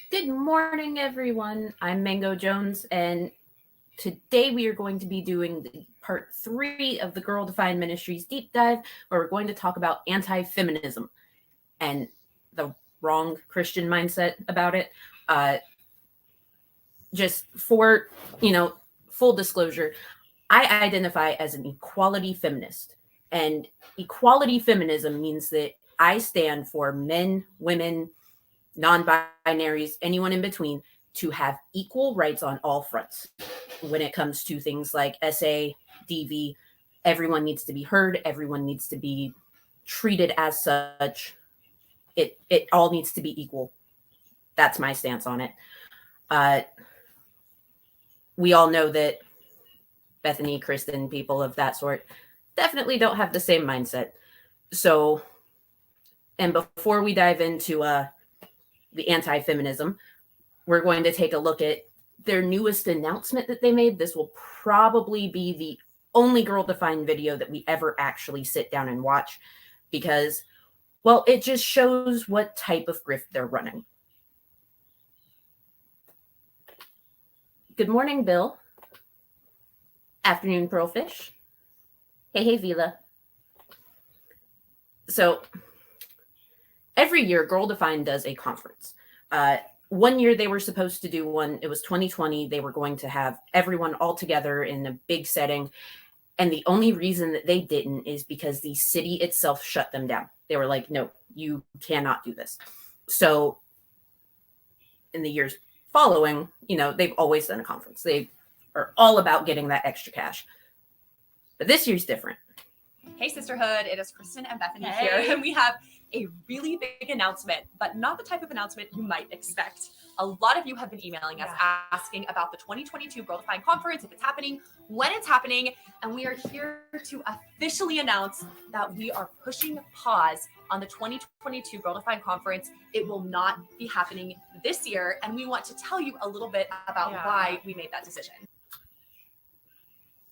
Good morning, everyone. I'm Mango Jones, and today we are going to be doing part 3 of the Girl Defined Ministries deep dive, where we're going to talk about anti-feminism and the wrong Christian mindset about it. Just for, full disclosure, I identify as an equality feminist. And equality feminism means that I stand for men, women, non-binaries, anyone in between, to have equal rights on all fronts. When it comes to things like SA, DV, everyone needs to be heard, everyone needs to be treated as such. It all needs to be equal. That's my stance on it. We all know that Bethany, Kristen, people of that sort definitely don't have the same mindset. So, and before we dive into the anti-feminism, we're going to take a look at their newest announcement that they made. This will probably be the only Girl Defined video that we ever actually sit down and watch because, well, it just shows what type of grift they're running. Good morning, Bill. Afternoon, Pearlfish. Hey, Vila. So, every year, Girl Defined does a conference. One year they were supposed to do one. It was 2020. They were going to have everyone all together in a big setting. And the only reason that they didn't is because the city itself shut them down. They were like, no, you cannot do this. So in the years following, they've always done a conference. They are all about getting that extra cash. But this year's different. Hey, Sisterhood. It is Kristen and Bethany here. And we have a really big announcement, but not the type of announcement you might expect. A lot of you have been emailing us asking about the 2022 Girl Defined Conference, if it's happening, when it's happening, and we are here to officially announce that we are pushing pause on the 2022 Girl Defined Conference. It will not be happening this year, and we want to tell you a little bit about why we made that decision.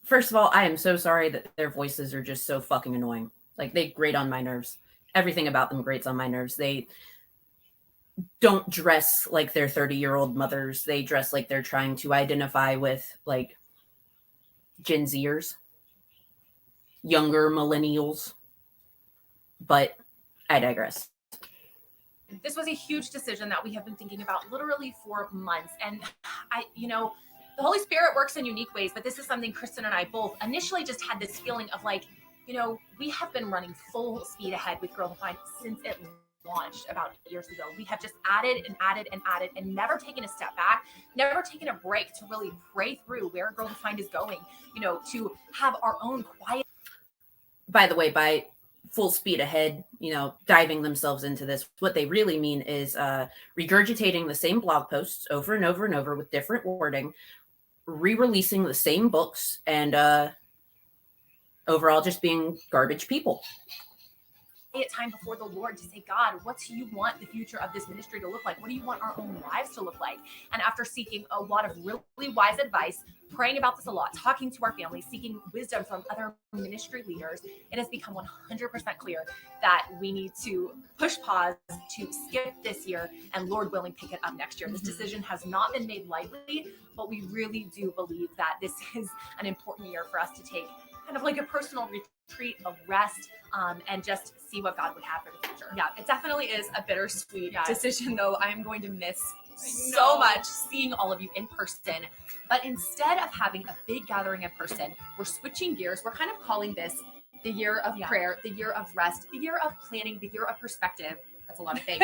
First of all, I am so sorry that their voices are just so fucking annoying. Like, they grate on my nerves. Everything about them grates on my nerves. They don't dress like their 30-year-old mothers. They dress like they're trying to identify with, like, Gen Zers, younger millennials. But I digress. This was a huge decision that we have been thinking about literally for months. And the Holy Spirit works in unique ways, but this is something Kristen and I both initially just had this feeling of like, we have been running full speed ahead with Girl Defined since it launched about 8 years ago. We have just added and added and added and never taken a step back, never taken a break to really pray through where Girl Defined is going, to have our own quiet. By the way, by full speed ahead, diving themselves into this, what they really mean is regurgitating the same blog posts over and over and over with different wording, re-releasing the same books, and overall just being garbage people. Time before the Lord to say, God, what do you want the future of this ministry to look like? What do you want our own lives to look like? And after seeking a lot of really wise advice, praying about this a lot, talking to our family, seeking wisdom from other ministry leaders, it has become 100% clear that we need to push pause, to skip this year, and Lord willing, pick it up next year. This decision has not been made lightly, but we really do believe that this is an important year for us to take kind of like a personal retreat, a rest, and just see what God would have for the future. Yeah, it definitely is a bittersweet decision, though. I'm going to miss so much seeing all of you in person. But instead of having a big gathering in person, we're switching gears. We're kind of calling this the year of prayer, the year of rest, the year of planning, the year of perspective. That's a lot of things.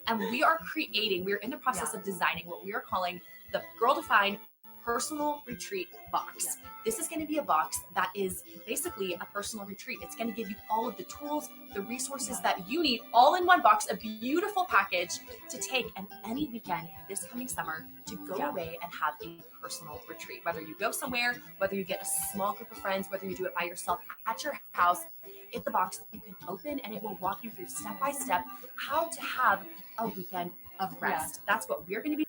And we're in the process of designing what we are calling the Girl Defined Personal Retreat Box. This is going to be a box that is basically a personal retreat. It's going to give you all of the tools, the resources that you need, all in one box, a beautiful package to take and any weekend this coming summer to go away and have a personal retreat. Whether you go somewhere, whether you get a small group of friends, whether you do it by yourself at your house, it's a box that you can open and it will walk you through step by step how to have a weekend of rest. That's what we're going to be.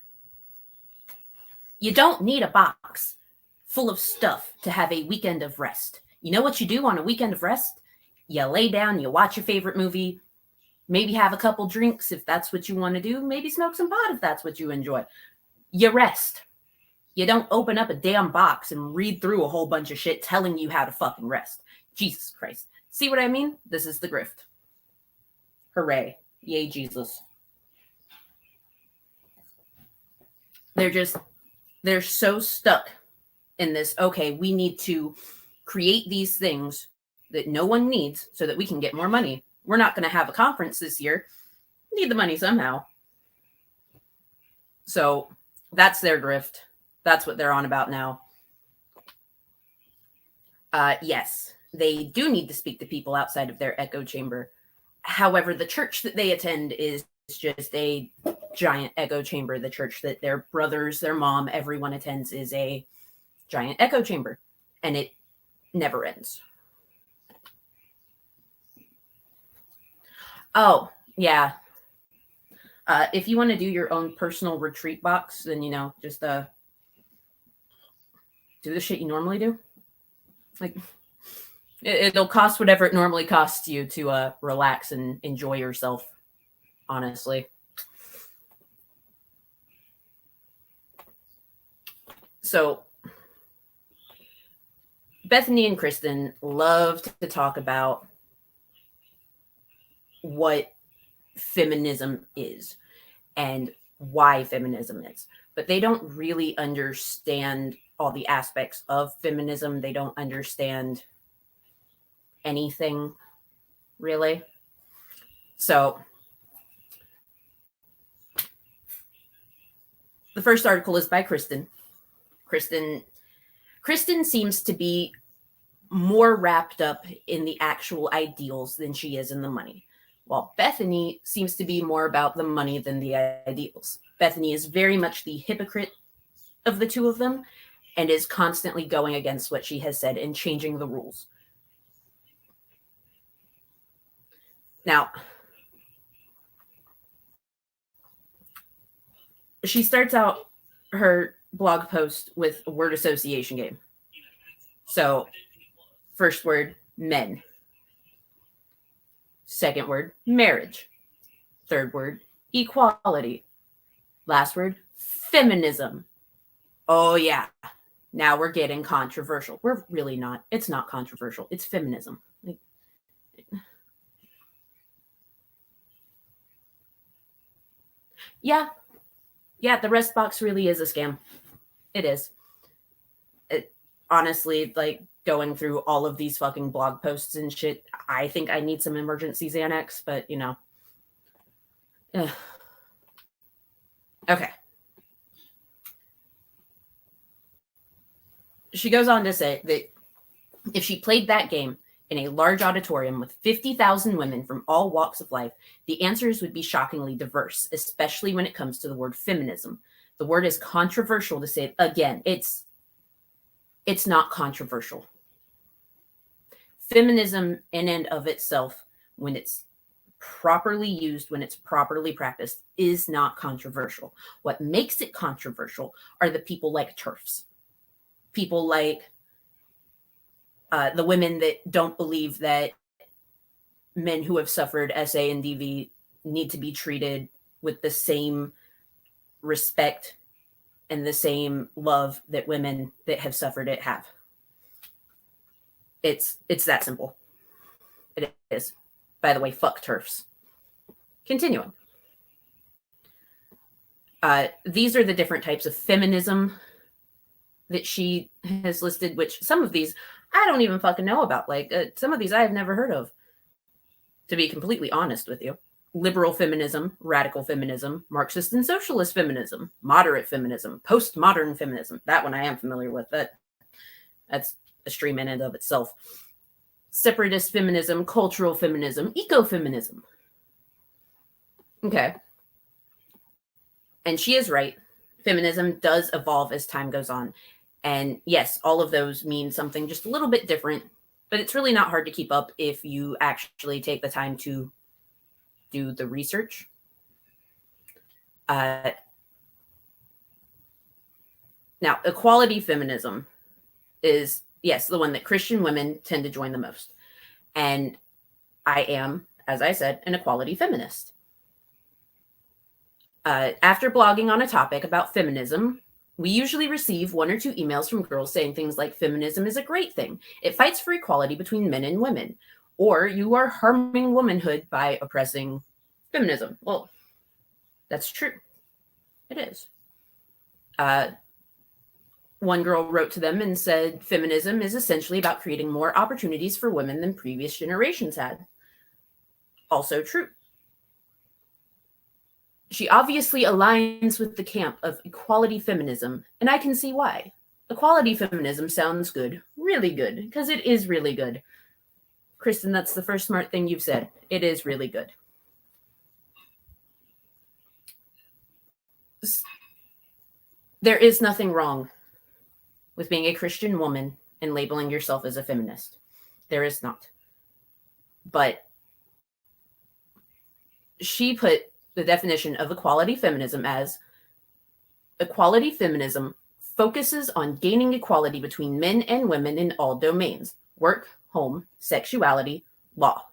You don't need a box full of stuff to have a weekend of rest. You know what you do on a weekend of rest? You lay down, you watch your favorite movie, Maybe have a couple drinks if that's what you want to do. Maybe smoke some pot if that's what you enjoy. You rest. You don't open up a damn box and read through a whole bunch of shit telling you how to fucking rest. Jesus Christ. See what I mean? This is the grift. Hooray. Yay, Jesus. They're so stuck in this, okay, we need to create these things that no one needs so that we can get more money. We're not going to have a conference this year. We need the money somehow. So that's their grift. That's what they're on about now. Yes, they do need to speak to people outside of their echo chamber. However, the church that they attend is just a giant echo chamber. The church that their brothers, their mom, everyone attends is a giant echo chamber, and it never ends. Oh, yeah. If you want to do your own personal retreat box, then, just do the shit you normally do. Like, it'll cost whatever it normally costs you to relax and enjoy yourself, honestly. So, Bethany and Kristen love to talk about what feminism is and why feminism is, but they don't really understand all the aspects of feminism. They don't understand anything, really. So the first article is by Kristen. Kristen seems to be more wrapped up in the actual ideals than she is in the money, while Bethany seems to be more about the money than the ideals. Bethany is very much the hypocrite of the two of them and is constantly going against what she has said and changing the rules. Now, she starts out her blog post with a word association game. So, first word, men. Second word, marriage. Third word, equality. Last word, feminism. Oh, yeah. Now we're getting controversial. We're really not. It's not controversial. It's feminism. Yeah. Yeah, the rest box really is a scam. It is. Honestly, like, going through all of these fucking blog posts and shit, I think I need some emergency Xanax, but, Okay. She goes on to say that if she played that game in a large auditorium with 50,000 women from all walks of life, the answers would be shockingly diverse, especially when it comes to the word feminism. The word is controversial to say. Again, it's not controversial. Feminism in and of itself, when it's properly used, when it's properly practiced, is not controversial. What makes it controversial are the people like TERFs. People like the women that don't believe that men who have suffered SA and DV need to be treated with the same respect and the same love that women that have suffered it have. It's that simple. It is. By the way, fuck TERFs. Continuing. These are the different types of feminism that she has listed, which some of these I don't even fucking know about. Like, some of these I have never heard of, to be completely honest with you. Liberal feminism, radical feminism, Marxist and socialist feminism, moderate feminism, postmodern feminism. That one I am familiar with. That's a stream in and of itself. Separatist feminism, cultural feminism, ecofeminism. Okay. And she is right. Feminism does evolve as time goes on. And yes, all of those mean something just a little bit different, but it's really not hard to keep up if you actually take the time to do the research. Now, equality feminism is, yes, the one that Christian women tend to join the most. And I am as I said, an equality feminist. After blogging on a topic about feminism, we usually receive 1 or 2 emails from girls saying things like, feminism is a great thing. It fights for equality between men and women. Or you are harming womanhood by oppressing feminism. Well, that's true. It is. One girl wrote to them and said, feminism is essentially about creating more opportunities for women than previous generations had. Also true. She obviously aligns with the camp of equality feminism, and I can see why. Equality feminism sounds good, really good, because it is really good. Kristen, that's the first smart thing you've said. It is really good. There is nothing wrong with being a Christian woman and labeling yourself as a feminist. There is not. But she put the definition of equality feminism as equality feminism focuses on gaining equality between men and women in all domains: work, home, sexuality, law.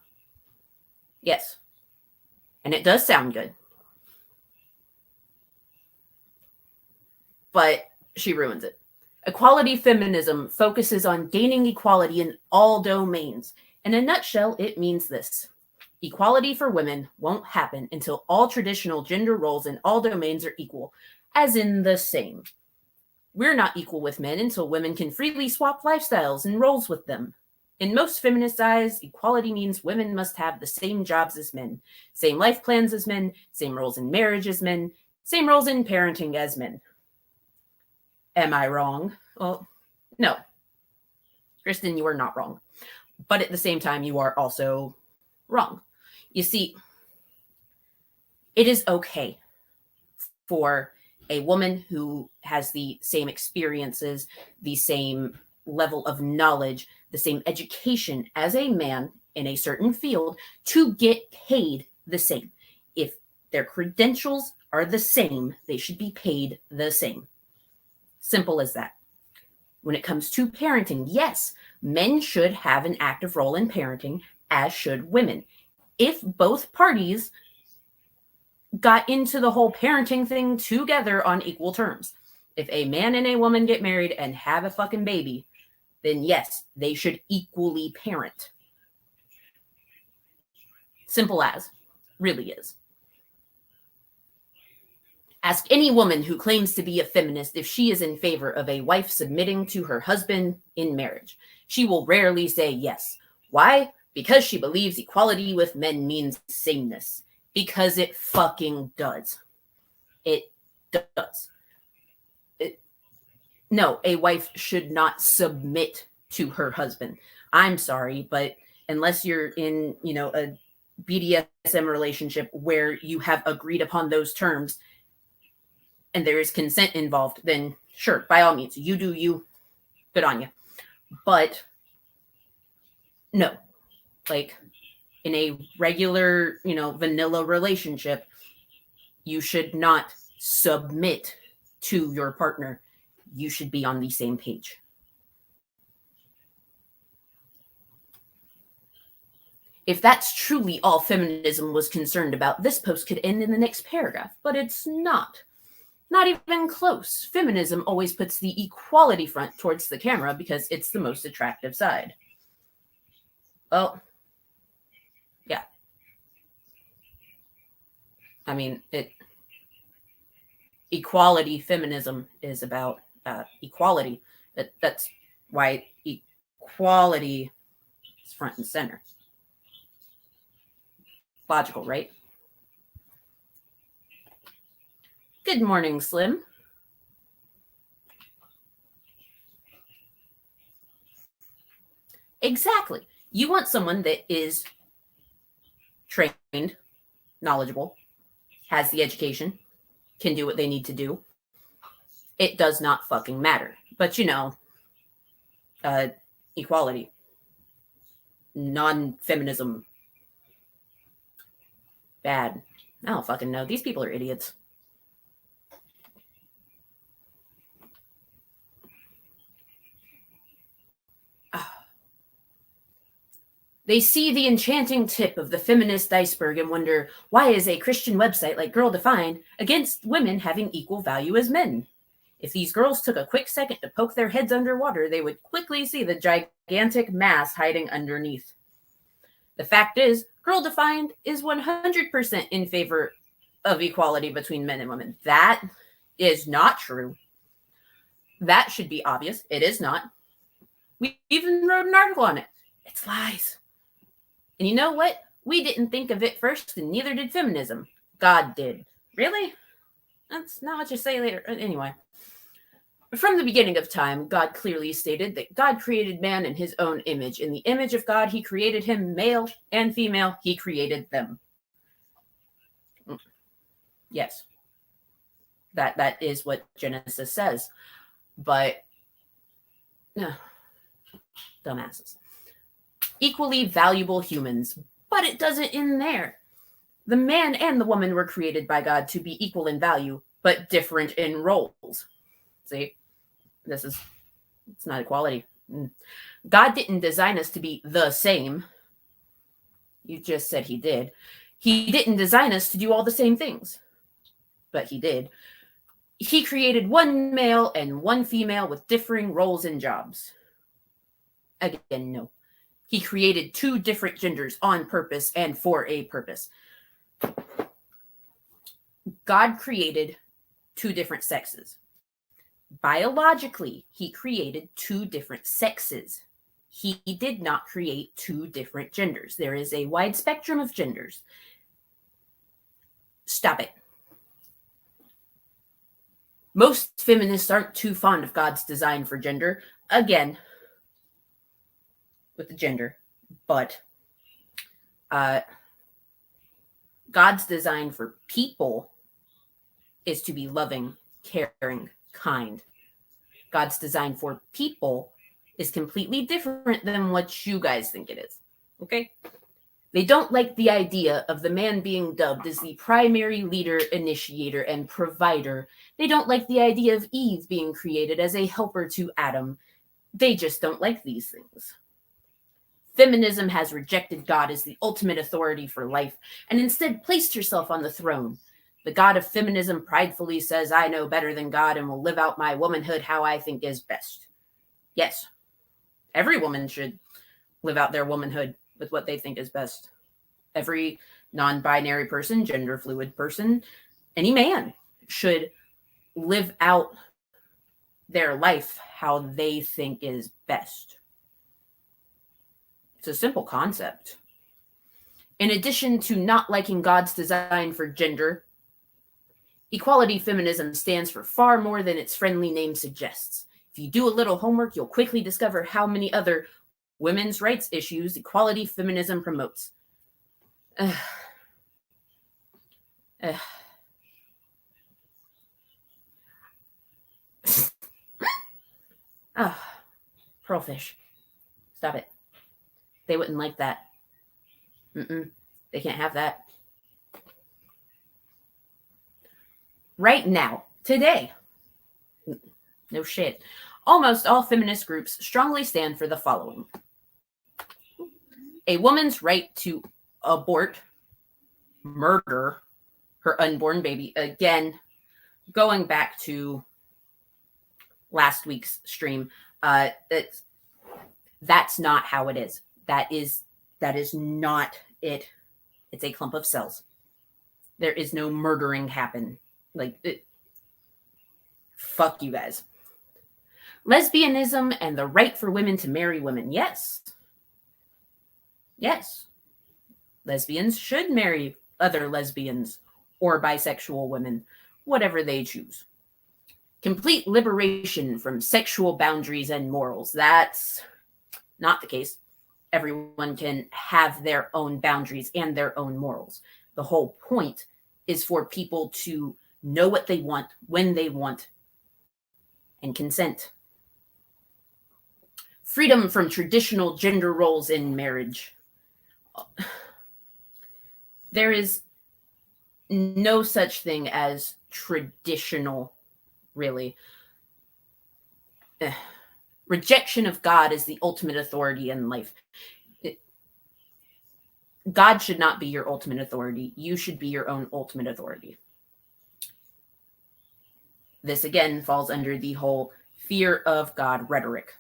Yes. And it does sound good. But she ruins it. Equality feminism focuses on gaining equality in all domains. In a nutshell, it means this: equality for women won't happen until all traditional gender roles in all domains are equal, as in the same. We're not equal with men until women can freely swap lifestyles and roles with them. In most feminist eyes, equality means women must have the same jobs as men, same life plans as men, same roles in marriage as men, same roles in parenting as men. Am I wrong? Well, no. Kristen, you are not wrong. But at the same time, you are also wrong. You see, it is okay for a woman who has the same experiences, the same level of knowledge, the same education as a man in a certain field to get paid the same. If their credentials are the same, they should be paid the same. Simple as that. When it comes to parenting, yes, men should have an active role in parenting, as should women. If both parties got into the whole parenting thing together on equal terms. If a man and a woman get married and have a fucking baby, then yes, they should equally parent. Simple as. Really is. Ask any woman who claims to be a feminist if she is in favor of a wife submitting to her husband in marriage. She will rarely say yes. Why? Because she believes equality with men means sameness. Because it fucking does. It does. No, a wife should not submit to her husband. I'm sorry, but unless you're in, a BDSM relationship where you have agreed upon those terms and there is consent involved, then sure, by all means, you do you. Good on you. But no, like in a regular, vanilla relationship, you should not submit to your partner. You should be on the same page. If that's truly all feminism was concerned about, this post could end in the next paragraph, but it's not. Not even close. Feminism always puts the equality front towards the camera because it's the most attractive side. Well, yeah. I mean, equality feminism is about equality. That's why equality is front and center. Logical, right? Good morning, Slim. Exactly. You want someone that is trained, knowledgeable, has the education, can do what they need to do. It does not fucking matter. But equality, non-feminism, bad. I don't fucking know. These people are idiots. They see the enchanting tip of the feminist iceberg and wonder, why is a Christian website like Girl Defined against women having equal value as men? If these girls took a quick second to poke their heads underwater, they would quickly see the gigantic mass hiding underneath. The fact is, Girl Defined is 100% in favor of equality between men and women. That is not true. That should be obvious. It is not. We even wrote an article on it. It's lies. And you know what? We didn't think of it first, and neither did feminism. God did. Really? That's not what you say later. Anyway. From the beginning of time, God clearly stated that God created man in his own image. In the image of God, he created him, male and female. He created them. Yes. That is what Genesis says. But, no. Dumbasses. Equally valuable humans. But it doesn't end there. The man and the woman were created by God to be equal in value, but different in roles. See? It's not equality. God didn't design us to be the same. You just said he did. He didn't design us to do all the same things, but he did. He created one male and one female with differing roles and jobs. Again, no. He created two different genders on purpose and for a purpose. God created two different sexes. Biologically, he created two different sexes. He did not create two different genders. There is a wide spectrum of genders. Stop it. Most feminists aren't too fond of God's design for gender. Again, with the gender. But God's design for people is to be loving, caring, kind. God's design for people is completely different than what you guys think it is. Okay? They don't like the idea of the man being dubbed as the primary leader, initiator, and provider. They don't like the idea of Eve being created as a helper to Adam. They just don't like these things. Feminism has rejected God as the ultimate authority for life and instead placed herself on the throne. The God of feminism pridefully says, I know better than God and will live out my womanhood how I think is best. Yes, every woman should live out their womanhood with what they think is best. Every non-binary person, gender fluid person, any man should live out their life how they think is best. It's a simple concept. In addition to not liking God's design for gender, equality feminism stands for far more than its friendly name suggests. If you do a little homework, you'll quickly discover how many other women's rights issues equality feminism promotes. Pearl fish. Stop it. They wouldn't like that. They can't have that. Right now, today, no shit, almost all feminist groups strongly stand for the following. A woman's right to abort, murder her unborn baby. Again, going back to last week's stream, that's not how it is. That is not it. It's a clump of cells. There is no murdering happen. Fuck you guys. Lesbianism and the right for women to marry women. Yes. Yes. Lesbians should marry other lesbians or bisexual women, whatever they choose. Complete liberation from sexual boundaries and morals. That's not the case. Everyone can have their own boundaries and their own morals. The whole point is for people to know what they want, when they want, and consent. Freedom from traditional gender roles in marriage. There is no such thing as traditional, really. Rejection of God as the ultimate authority in life. God should not be your ultimate authority. You should be your own ultimate authority. This again falls under the whole fear of God rhetoric.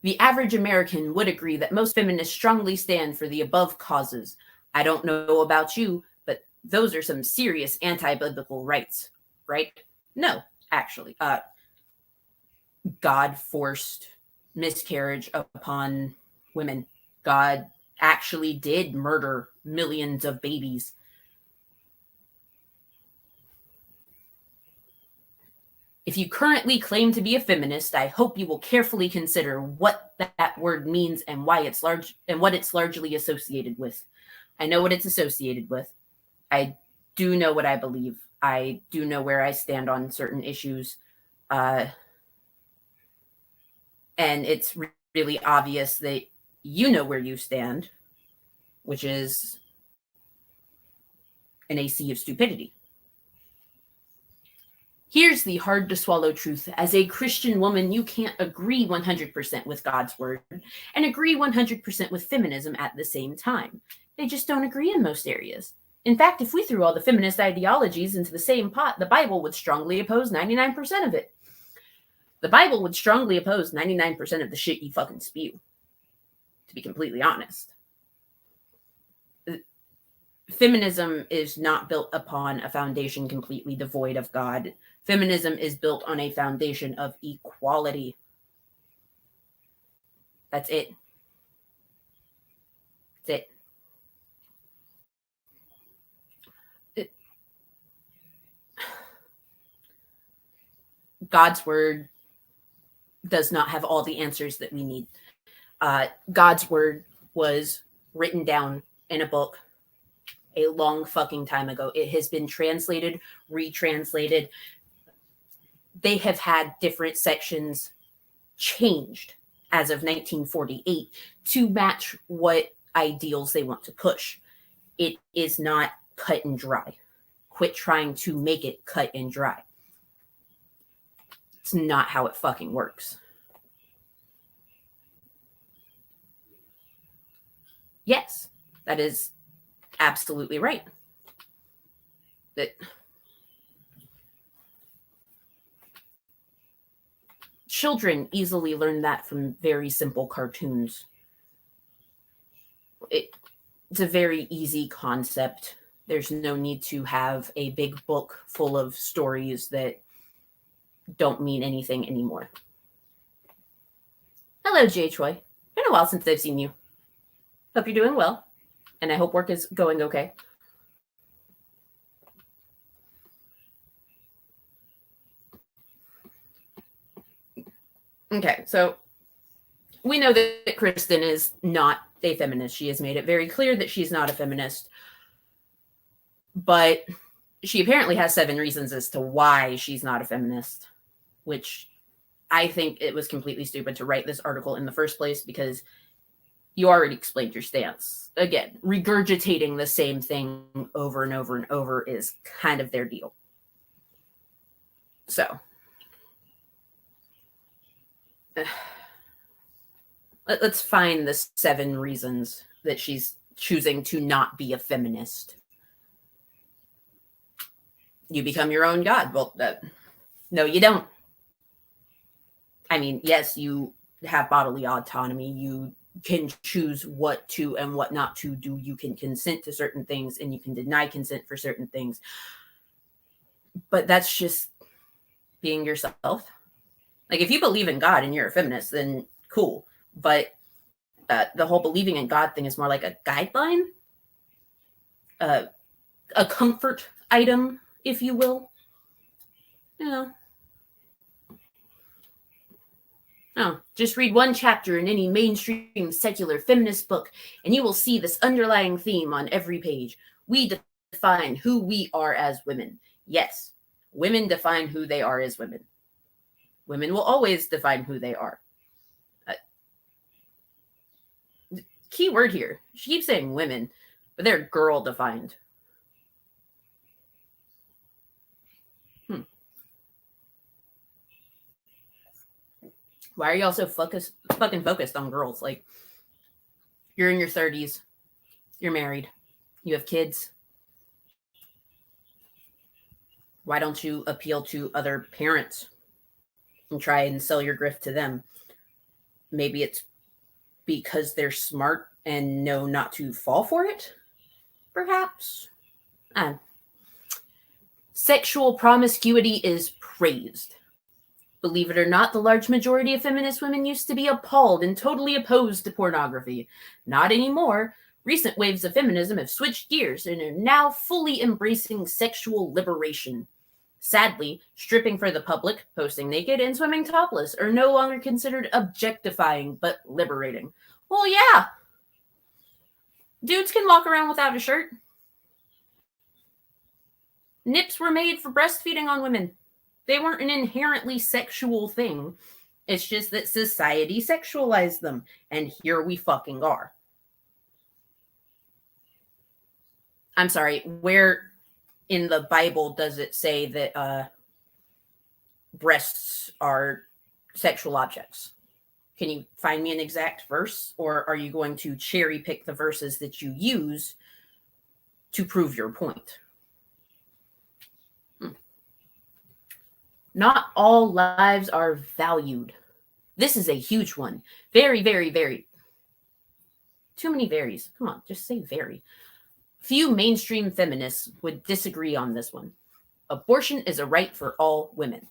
The average American would agree that most feminists strongly stand for the above causes. I don't know about you, but those are some serious anti-biblical rights, right? No, actually. God forced miscarriage upon women. God actually did murder millions of babies. If you currently claim to be a feminist, I hope you will carefully consider what that word means and why it's what it's largely associated with. I know what it's associated with. I do know what I believe. I do know where I stand on certain issues. And it's really obvious that you know where you stand, which is in a sea of stupidity. Here's the hard to swallow truth. As a Christian woman, you can't agree 100% with God's word and agree 100% with feminism at the same time. They just don't agree in most areas. In fact, if we threw all the feminist ideologies into the same pot, the Bible would strongly oppose 99% of it. The Bible would strongly oppose 99% of the shit you fucking spew, to be completely honest. Feminism is not built upon a foundation completely devoid of God. Feminism is built on a foundation of equality. That's it. That's it. God's word does not have all the answers that we need. God's word was written down in a book a long fucking time ago. It has been translated, retranslated. They have had different sections changed as of 1948 to match what ideals they want to push. It is not cut and dry. Quit trying to make it cut and dry. It's not how it fucking works. Yes, that is absolutely right. That children easily learn that from very simple cartoons. It's a very easy concept. There's no need to have a big book full of stories that don't mean anything anymore. Hello, Jay Choi. Been a while since I've seen you. Hope you're doing well, and I hope work is going okay. Okay, so we know that Kristen is not a feminist. She has made it very clear that she's not a feminist. But she apparently has 7 reasons as to why she's not a feminist, which I think it was completely stupid to write this article in the first place because you already explained your stance. Again, regurgitating the same thing over and over and over is kind of their deal. So, let's find the 7 reasons that she's choosing to not be a feminist. You become your own God. Well, no, you don't. I mean, yes, you have bodily autonomy. You can choose what to and what not to do. You can consent to certain things and you can deny consent for certain things. But that's just being yourself. Like, if you believe in God and you're a feminist, then cool. But the whole believing in God thing is more like a guideline, a comfort item, if you will. You know. Oh, just read one chapter in any mainstream secular feminist book, and you will see this underlying theme on every page. We define who we are as women. Yes, women define who they are as women. Women will always define who they are. Key word here. She keeps saying women, but they're girl defined. Why are y'all so fucking focused on girls? Like, You're in your 30s. You're married. You have kids. Why don't you appeal to other parents and try and sell your grift to them? Maybe it's because they're smart and know not to fall for it, perhaps. Sexual promiscuity is praised. Believe it or not, the large majority of feminist women used to be appalled and totally opposed to pornography. Not anymore. Recent waves of feminism have switched gears and are now fully embracing sexual liberation. Sadly, stripping for the public, posting naked, and swimming topless are no longer considered objectifying, but liberating. Well, yeah. Dudes can walk around without a shirt. Nips were made for breastfeeding on women. They weren't an inherently sexual thing. It's just that society sexualized them, and here we fucking are. I'm sorry, where in the Bible does it say that breasts are sexual objects? Can you find me an exact verse, or are you going to cherry pick the verses that you use to prove your point? Not all lives are valued. This is a huge one. Very, very, very. Too many varies. Come on, just say very. Few mainstream feminists would disagree on this one. Abortion is a right for all women.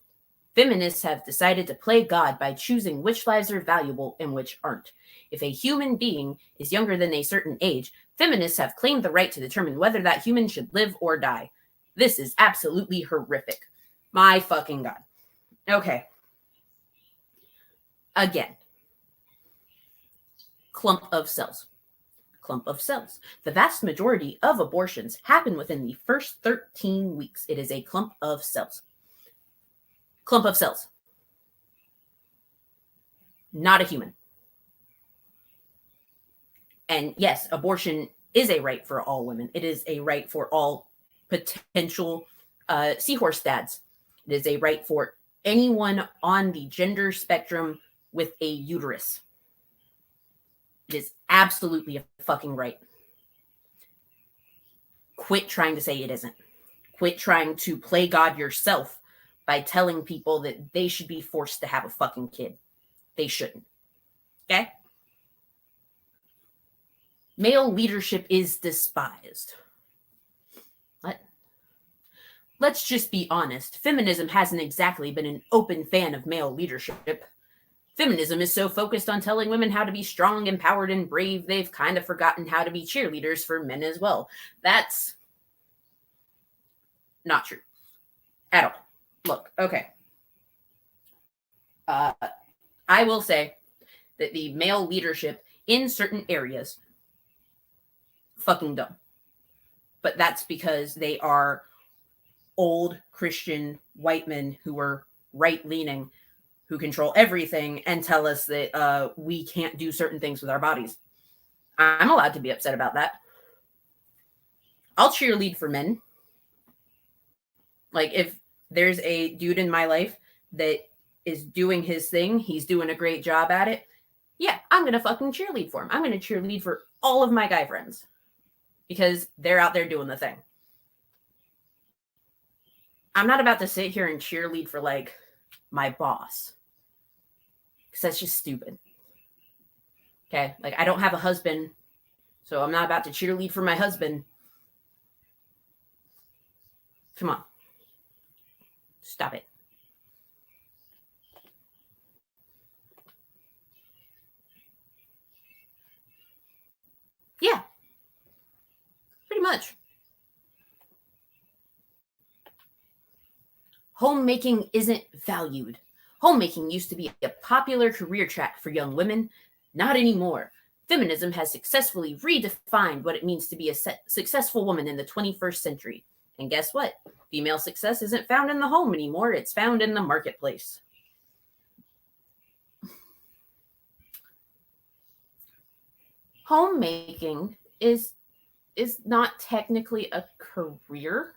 Feminists have decided to play God by choosing which lives are valuable and which aren't. If a human being is younger than a certain age, feminists have claimed the right to determine whether that human should live or die. This is absolutely horrific. My fucking God. Okay. Again. Clump of cells. Clump of cells. The vast majority of abortions happen within the first 13 weeks. It is a clump of cells. Clump of cells. Not a human. And yes, abortion is a right for all women. It is a right for all potential seahorse dads. It is a right for anyone on the gender spectrum with a uterus. It is absolutely a fucking right. Quit trying to say it isn't. Quit trying to play God yourself by telling people that they should be forced to have a fucking kid. They shouldn't. Okay? Male leadership is despised. Let's just be honest. Feminism hasn't exactly been an open fan of male leadership. Feminism is so focused on telling women how to be strong, empowered, and brave, they've kind of forgotten how to be cheerleaders for men as well. That's not true at all. Look, okay. I will say that the male leadership in certain areas, fucking dumb. But that's because they are old Christian white men who are right-leaning, who control everything and tell us that we can't do certain things with our bodies. I'm allowed to be upset about that. I'll cheerlead for men. Like, if there's a dude in my life that is doing his thing, he's doing a great job at it, yeah, I'm going to fucking cheerlead for him. I'm going to cheerlead for all of my guy friends because they're out there doing the thing. I'm not about to sit here and cheerlead for, like, my boss. Because that's just stupid. Okay? Like, I don't have a husband, so I'm not about to cheerlead for my husband. Come on. Stop it. Yeah. Pretty much. Homemaking isn't valued. Homemaking used to be a popular career track for young women. Not anymore. Feminism has successfully redefined what it means to be a successful woman in the 21st century. And guess what? Female success isn't found in the home anymore. It's found in the marketplace. Homemaking is not technically a career.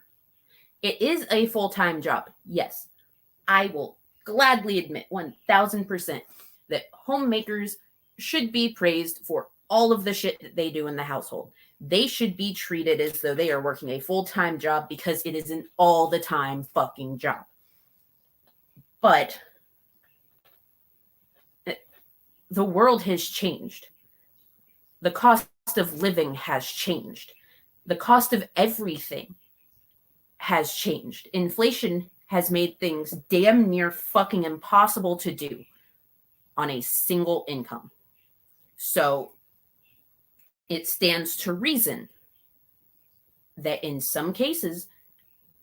It is a full-time job. Yes, I will gladly admit 1000% that homemakers should be praised for all of the shit that they do in the household. They should be treated as though they are working a full-time job because it is an all-the-time fucking job. But the world has changed. The cost of living has changed. The cost of everything has changed. Inflation has made things damn near fucking impossible to do on a single income. So it stands to reason that in some cases,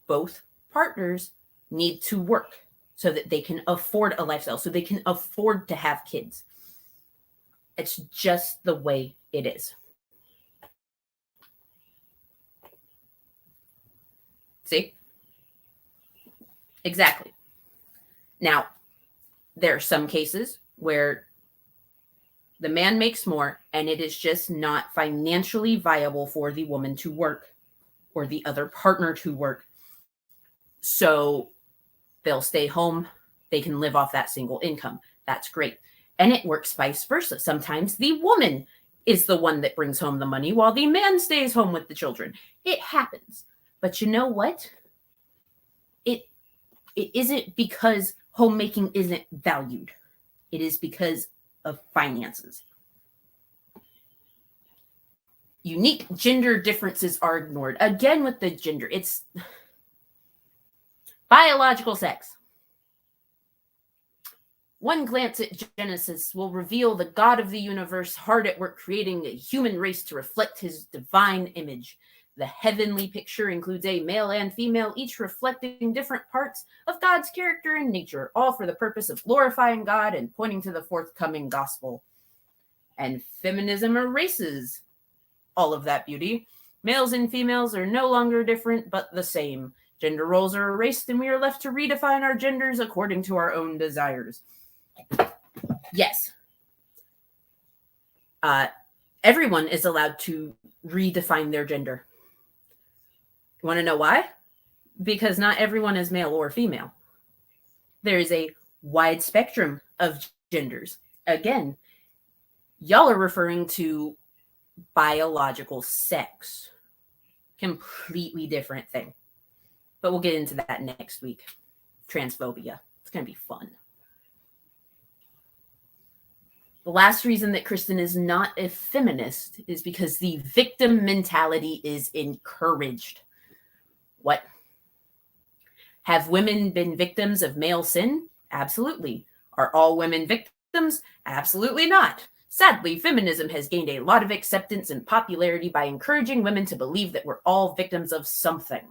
both partners need to work so that they can afford a lifestyle, so they can afford to have kids. It's just the way it is. See? Exactly. Now, there are some cases where the man makes more and it is just not financially viable for the woman to work or the other partner to work. So they'll stay home. They can live off that single income. That's great. And it works vice versa. Sometimes the woman is the one that brings home the money while the man stays home with the children. It happens. But you know what? It isn't because homemaking isn't valued. It is because of finances. Unique gender differences are ignored. Again, with the gender, it's biological sex. One glance at Genesis will reveal the God of the universe hard at work creating a human race to reflect his divine image. The heavenly picture includes a male and female, each reflecting different parts of God's character and nature, all for the purpose of glorifying God and pointing to the forthcoming gospel. And feminism erases all of that beauty. Males and females are no longer different, but the same. Gender roles are erased, and we are left to redefine our genders according to our own desires. Yes. Everyone is allowed to redefine their gender. You want to know why? Because not everyone is male or female. There is a wide spectrum of genders. Again, y'all are referring to biological sex. Completely different thing. But we'll get into that next week. Transphobia. It's going to be fun. The last reason that Kristen is not a feminist is because the victim mentality is encouraged. What? Have women been victims of male sin? Absolutely. Are all women victims? Absolutely not. Sadly, feminism has gained a lot of acceptance and popularity by encouraging women to believe that we're all victims of something.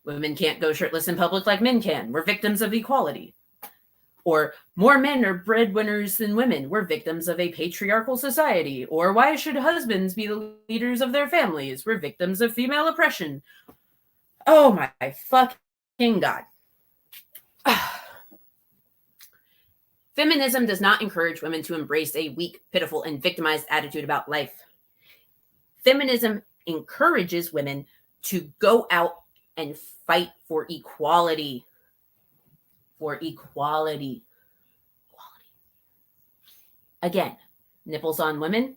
Women can't go shirtless in public like men can. We're victims of equality. Or more men are breadwinners than women. We're victims of a patriarchal society. Or why should husbands be the leaders of their families? We're victims of female oppression. Oh my fucking God. Feminism does not encourage women to embrace a weak, pitiful, and victimized attitude about life. Feminism encourages women to go out and fight for equality. For equality. Again, nipples on women,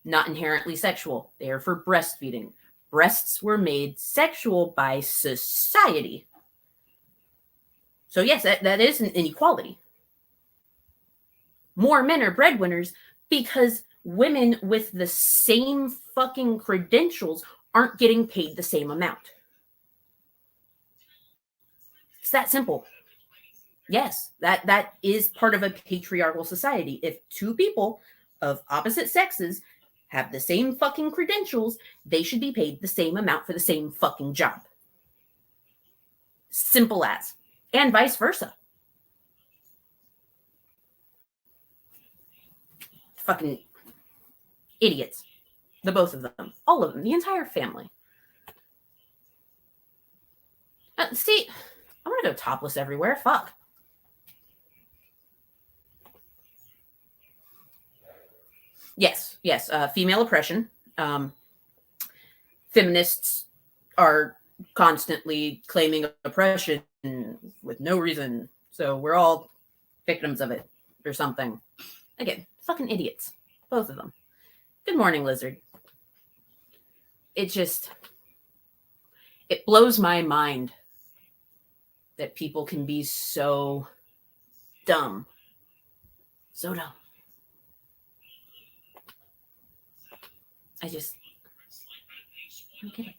not inherently sexual. They are for breastfeeding. Breasts were made sexual by society. So yes, that is an inequality. More men are breadwinners because women with the same fucking credentials aren't getting paid the same amount. It's that simple. Yes, that is part of a patriarchal society. If two people of opposite sexes have the same fucking credentials, they should be paid the same amount for the same fucking job. Simple as. And vice versa. Fucking idiots. The both of them. All of them. The entire family. See, I'm going to go topless everywhere. Fuck. Yes. Female oppression. Feminists are constantly claiming oppression with no reason. So we're all victims of it or something. Again, fucking idiots. Both of them. Good morning, lizard. It blows my mind that people can be so dumb. So dumb. I don't get it.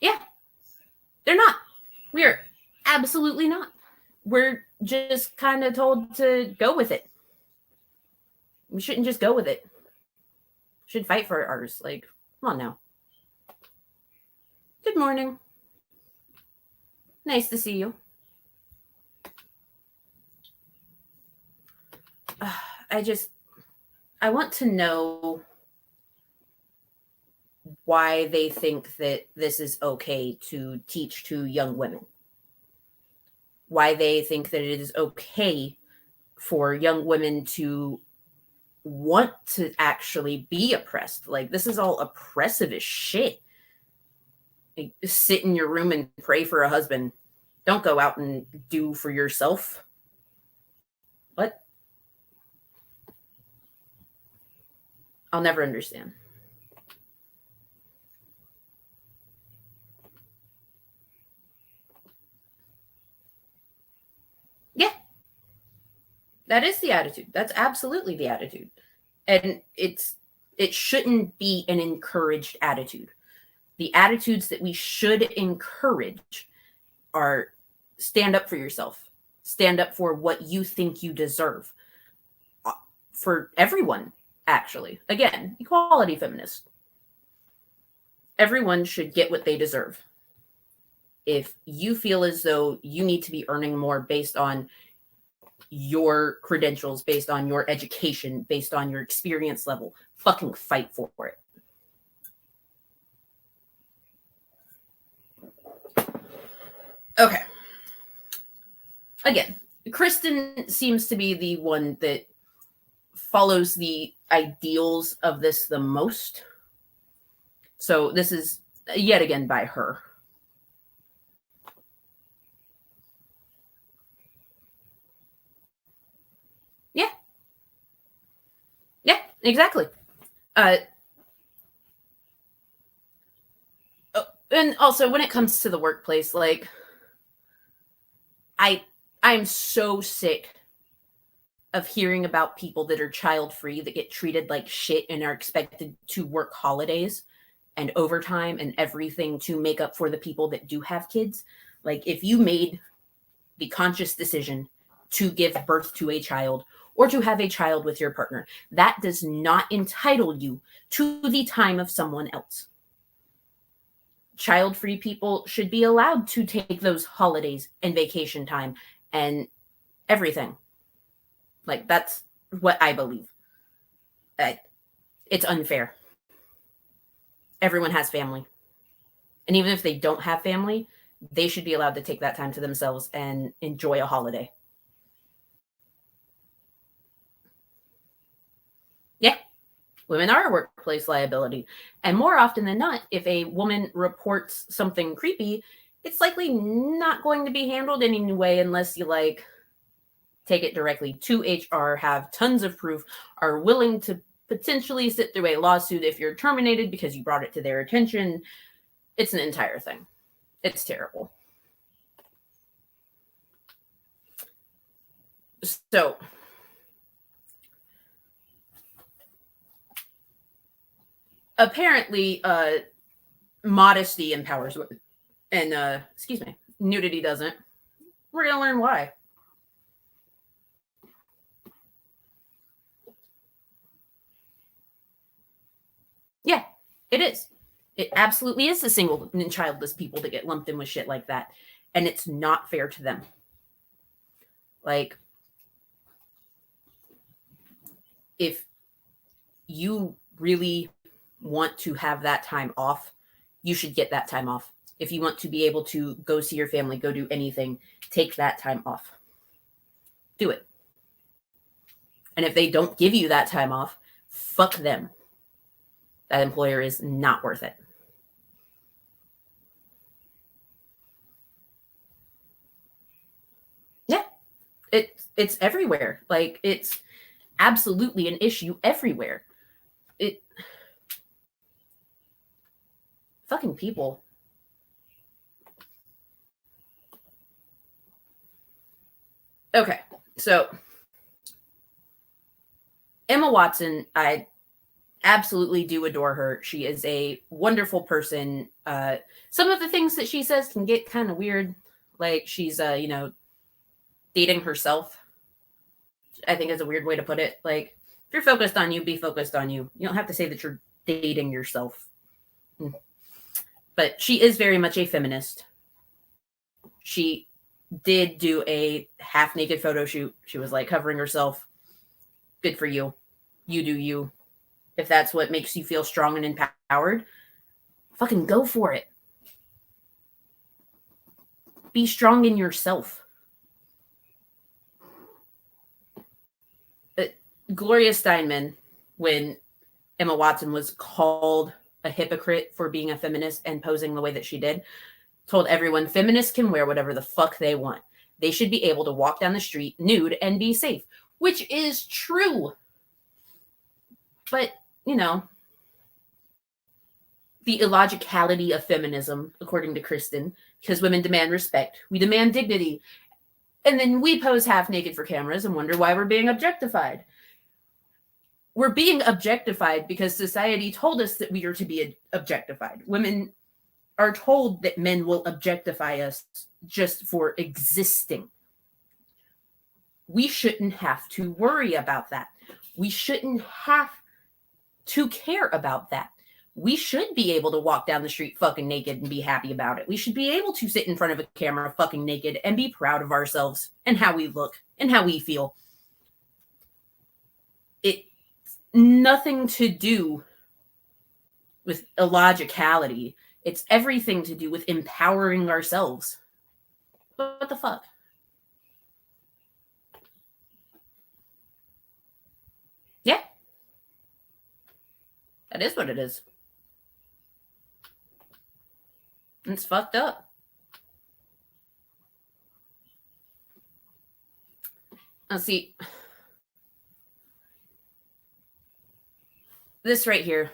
Yeah, they're not. We're absolutely not. We're just kind of told to go with it. We shouldn't just go with it. We should fight for ours. Like, come on now. Good morning. Nice to see you. I want to know why they think that this is okay to teach to young women. Why they think that it is okay for young women to want to actually be oppressed. Like, this is all oppressive as shit. Like, sit in your room and pray for a husband. Don't go out and do for yourself. What? I'll never understand. Yeah. That is the attitude. That's absolutely the attitude. And it shouldn't be an encouraged attitude. The attitudes that we should encourage are stand up for yourself. Stand up for what you think you deserve. For everyone, actually. Again, equality feminist. Everyone should get what they deserve. If you feel as though you need to be earning more based on your credentials, based on your education, based on your experience level, fucking fight for it. Okay. Again, Kristen seems to be the one that follows the ideals of this the most. So this is yet again by her. Yeah. Yeah, exactly. And also when it comes to the workplace, like I'm so sick of hearing about people that are child free that get treated like shit and are expected to work holidays and overtime and everything to make up for the people that do have kids. Like, if you made the conscious decision to give birth to a child or to have a child with your partner, that does not entitle you to the time of someone else. Child-free people should be allowed to take those holidays and vacation time and everything. Like, that's what I believe. It's unfair. Everyone has family. And even if they don't have family, they should be allowed to take that time to themselves and enjoy a holiday. Yeah, women are a workplace liability. And more often than not, if a woman reports something creepy, it's likely not going to be handled anyway unless you take it directly to HR, have tons of proof, are willing to potentially sit through a lawsuit if you're terminated because you brought it to their attention. It's an entire thing. It's terrible. So, apparently, modesty empowers women, and nudity doesn't. We're gonna learn why. Yeah, it is. It absolutely is the single and childless people that get lumped in with shit like that, and it's not fair to them. Like, if you really want to have that time off, you should get that time off. If you want to be able to go see your family, go do anything, take that time off. Do it. And if they don't give you that time off, fuck them. That employer is not worth it. Yeah. It's everywhere. Like, it's absolutely an issue everywhere. Fucking people. Okay, so Emma Watson, I absolutely do adore her. She is a wonderful person. Some of the things that she says can get kind of weird. Like she's, dating herself. I think is a weird way to put it. Like, if you're focused on you, be focused on you. You don't have to say that you're dating yourself. But she is very much a feminist. She did do a half-naked photo shoot. She was like covering herself. Good for you. You do you. If that's what makes you feel strong and empowered, fucking go for it. Be strong in yourself. Gloria Steinem, when Emma Watson was called a hypocrite for being a feminist and posing the way that she did, told everyone feminists can wear whatever the fuck they want. They should be able to walk down the street nude and be safe, which is true. But, the illogicality of feminism, according to Kristen, because women demand respect, we demand dignity, and then we pose half naked for cameras and wonder why we're being objectified. We're being objectified because society told us that we are to be objectified. Women are told that men will objectify us just for existing. We shouldn't have to worry about that. We shouldn't have to care about that. We should be able to walk down the street fucking naked and be happy about it. We should be able to sit in front of a camera fucking naked and be proud of ourselves and how we look and how we feel. It's nothing to do with illogicality. It's everything to do with empowering ourselves. What the fuck? Yeah. That is what it is. It's fucked up. Let's see. This right here.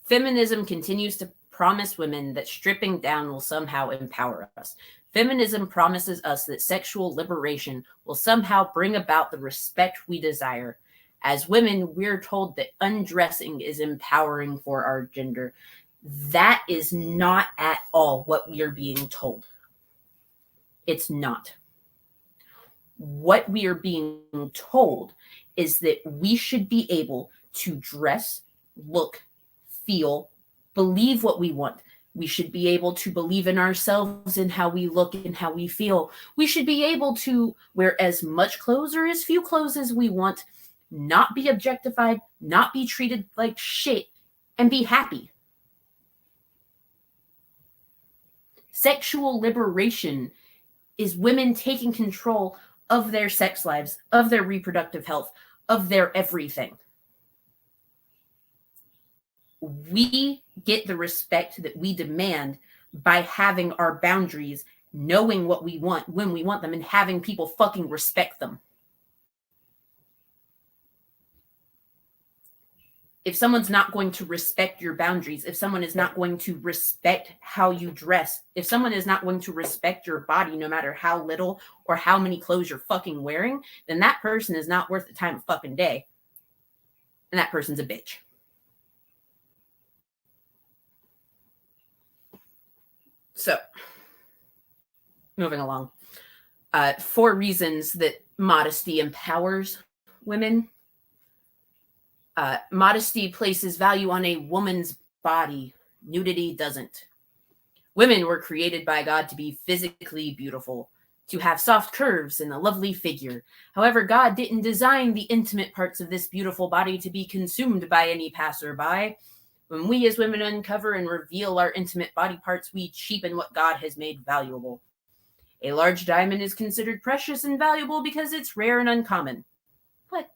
Feminism continues to promise women that stripping down will somehow empower us. Feminism promises us that sexual liberation will somehow bring about the respect we desire. As women, we're told that undressing is empowering for our gender. That is not at all what we are being told. It's not. What we are being told is that we should be able to dress, look, feel, believe what we want. We should be able to believe in ourselves and how we look and how we feel. We should be able to wear as much clothes or as few clothes as we want, not be objectified, not be treated like shit, and be happy. Sexual liberation is women taking control of their sex lives, of their reproductive health, of their everything. We get the respect that we demand by having our boundaries, knowing what we want, when we want them, and having people fucking respect them. If someone's not going to respect your boundaries, if someone is not going to respect how you dress, if someone is not going to respect your body, no matter how little or how many clothes you're fucking wearing, then that person is not worth the time of fucking day. And that person's a bitch. So, moving along. 4 reasons that modesty empowers women. Modesty places value on a woman's body. Nudity doesn't. Women were created by God to be physically beautiful, to have soft curves and a lovely figure. However, God didn't design the intimate parts of this beautiful body to be consumed by any passerby. When we as women uncover and reveal our intimate body parts, we cheapen what God has made valuable. A large diamond is considered precious and valuable because it's rare and uncommon. But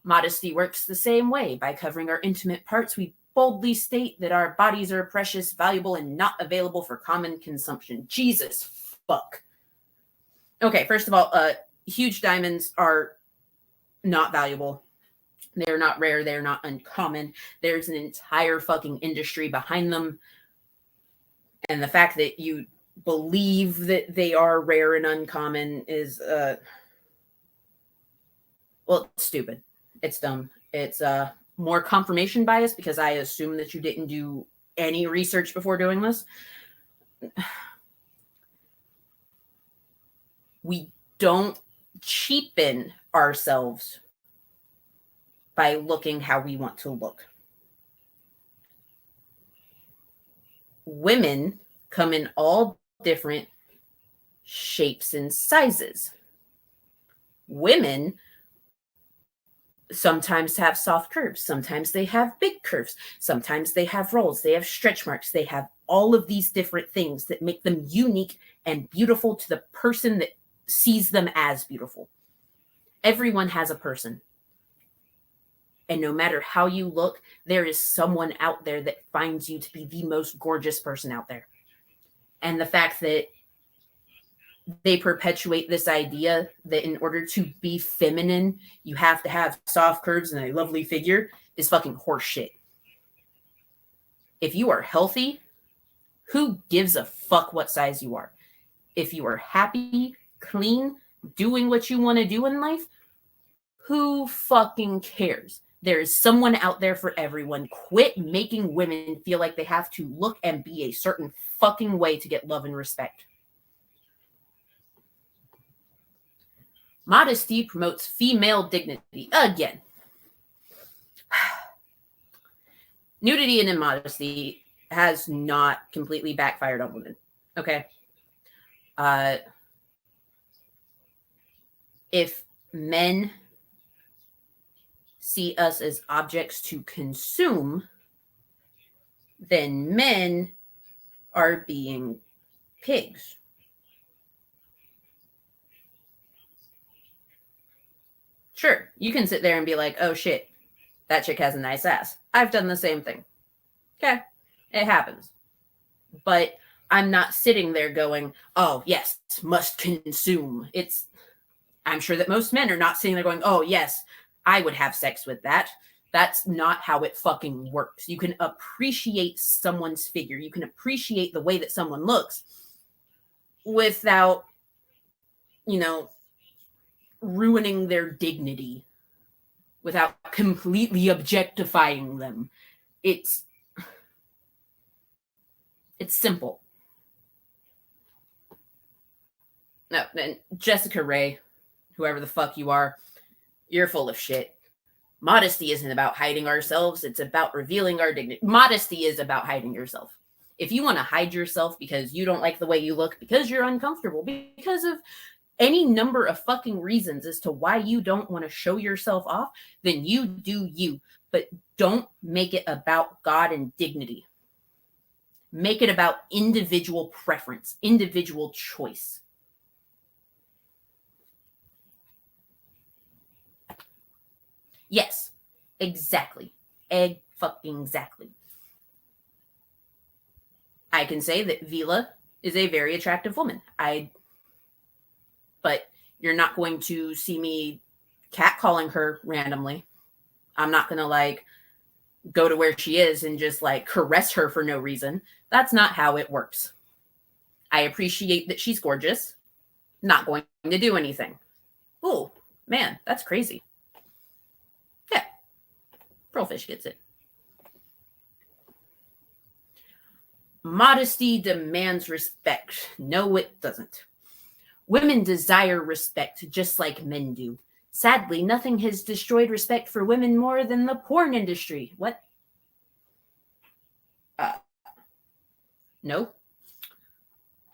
modesty works the same way. By covering our intimate parts, we boldly state that our bodies are precious, valuable, and not available for common consumption. Jesus fuck. Okay, first of all, huge diamonds are not valuable. They're not rare. They're not uncommon. There's an entire fucking industry behind them. And the fact that you believe that they are rare and uncommon is, well, it's stupid. It's dumb. It's more confirmation bias because I assume that you didn't do any research before doing this. We don't cheapen ourselves by looking how we want to look. Women come in all different shapes and sizes. Women sometimes have soft curves. Sometimes they have big curves. Sometimes they have rolls. They have stretch marks. They have all of these different things that make them unique and beautiful to the person that sees them as beautiful. Everyone has a person. And no matter how you look, there is someone out there that finds you to be the most gorgeous person out there. And the fact that they perpetuate this idea that in order to be feminine, you have to have soft curves and a lovely figure is fucking horseshit. If you are healthy, who gives a fuck what size you are? If you are happy, clean, doing what you want to do in life, who fucking cares? There is someone out there for everyone. Quit making women feel like they have to look and be a certain fucking way to get love and respect. Modesty promotes female dignity. Again. Nudity and immodesty has not completely backfired on women. Okay? If men see us as objects to consume, then men are being pigs. Sure, you can sit there and be like, oh shit, that chick has a nice ass. I've done the same thing. Okay, it happens. But I'm not sitting there going, oh yes, must consume. I'm sure that most men are not sitting there going, oh yes, I would have sex with that. That's not how it fucking works. You can appreciate someone's figure. You can appreciate the way that someone looks without, ruining their dignity, without completely objectifying them. It's simple. No, and Jessica Ray, whoever the fuck you are, you're full of shit. Modesty isn't about hiding ourselves. It's about revealing our dignity. Modesty is about hiding yourself. If you want to hide yourself because you don't like the way you look, because you're uncomfortable, because of any number of fucking reasons as to why you don't want to show yourself off, then you do you. But don't make it about God and dignity. Make it about individual preference, individual choice. Yes, exactly. Exactly. I can say that Vila is a very attractive woman. But you're not going to see me catcalling her randomly. I'm not going to go to where she is and just caress her for no reason. That's not how it works. I appreciate that she's gorgeous. Not going to do anything. Oh, man, that's crazy. Yeah. Pearlfish gets it. Modesty demands respect. No, it doesn't. Women desire respect just like men do. Sadly, nothing has destroyed respect for women more than the porn industry. What? No.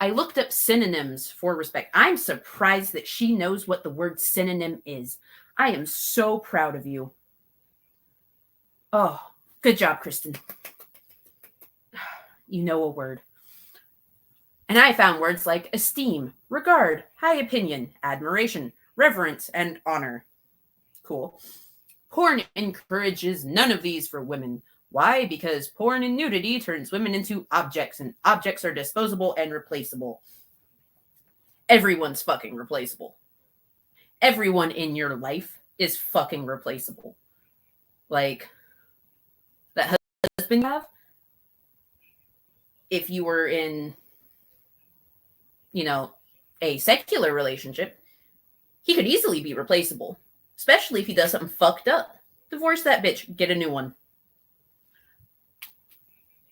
I looked up synonyms for respect. I'm surprised that she knows what the word synonym is. I am so proud of you. Oh, good job, Kristen. You know a word. And I found words like esteem, regard, high opinion, admiration, reverence, and honor. Cool. Porn encourages none of these for women. Why? Because porn and nudity turns women into objects, and objects are disposable and replaceable. Everyone's fucking replaceable. Everyone in your life is fucking replaceable. Like, that husband you have, if you were in, you know, a secular relationship, he could easily be replaceable, especially if he does something fucked up. Divorce that bitch, get a new one.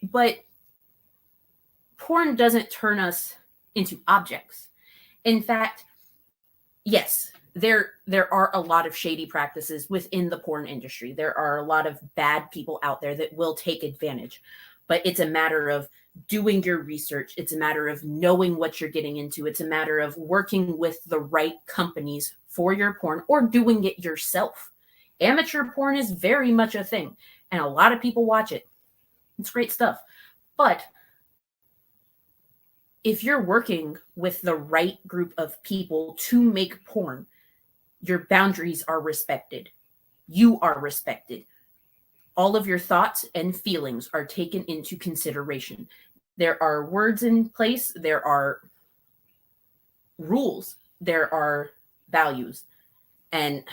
But porn doesn't turn us into objects. In fact, yes, there are a lot of shady practices within the porn industry. There are a lot of bad people out there that will take advantage. But it's a matter of doing your research. It's a matter of knowing what you're getting into. It's a matter of working with the right companies for your porn or doing it yourself. Amateur porn is very much a thing, and a lot of people watch it. It's great stuff. But if you're working with the right group of people to make porn, your boundaries are respected. You are respected. All of your thoughts and feelings are taken into consideration. There are words in place. There are rules. There are values. And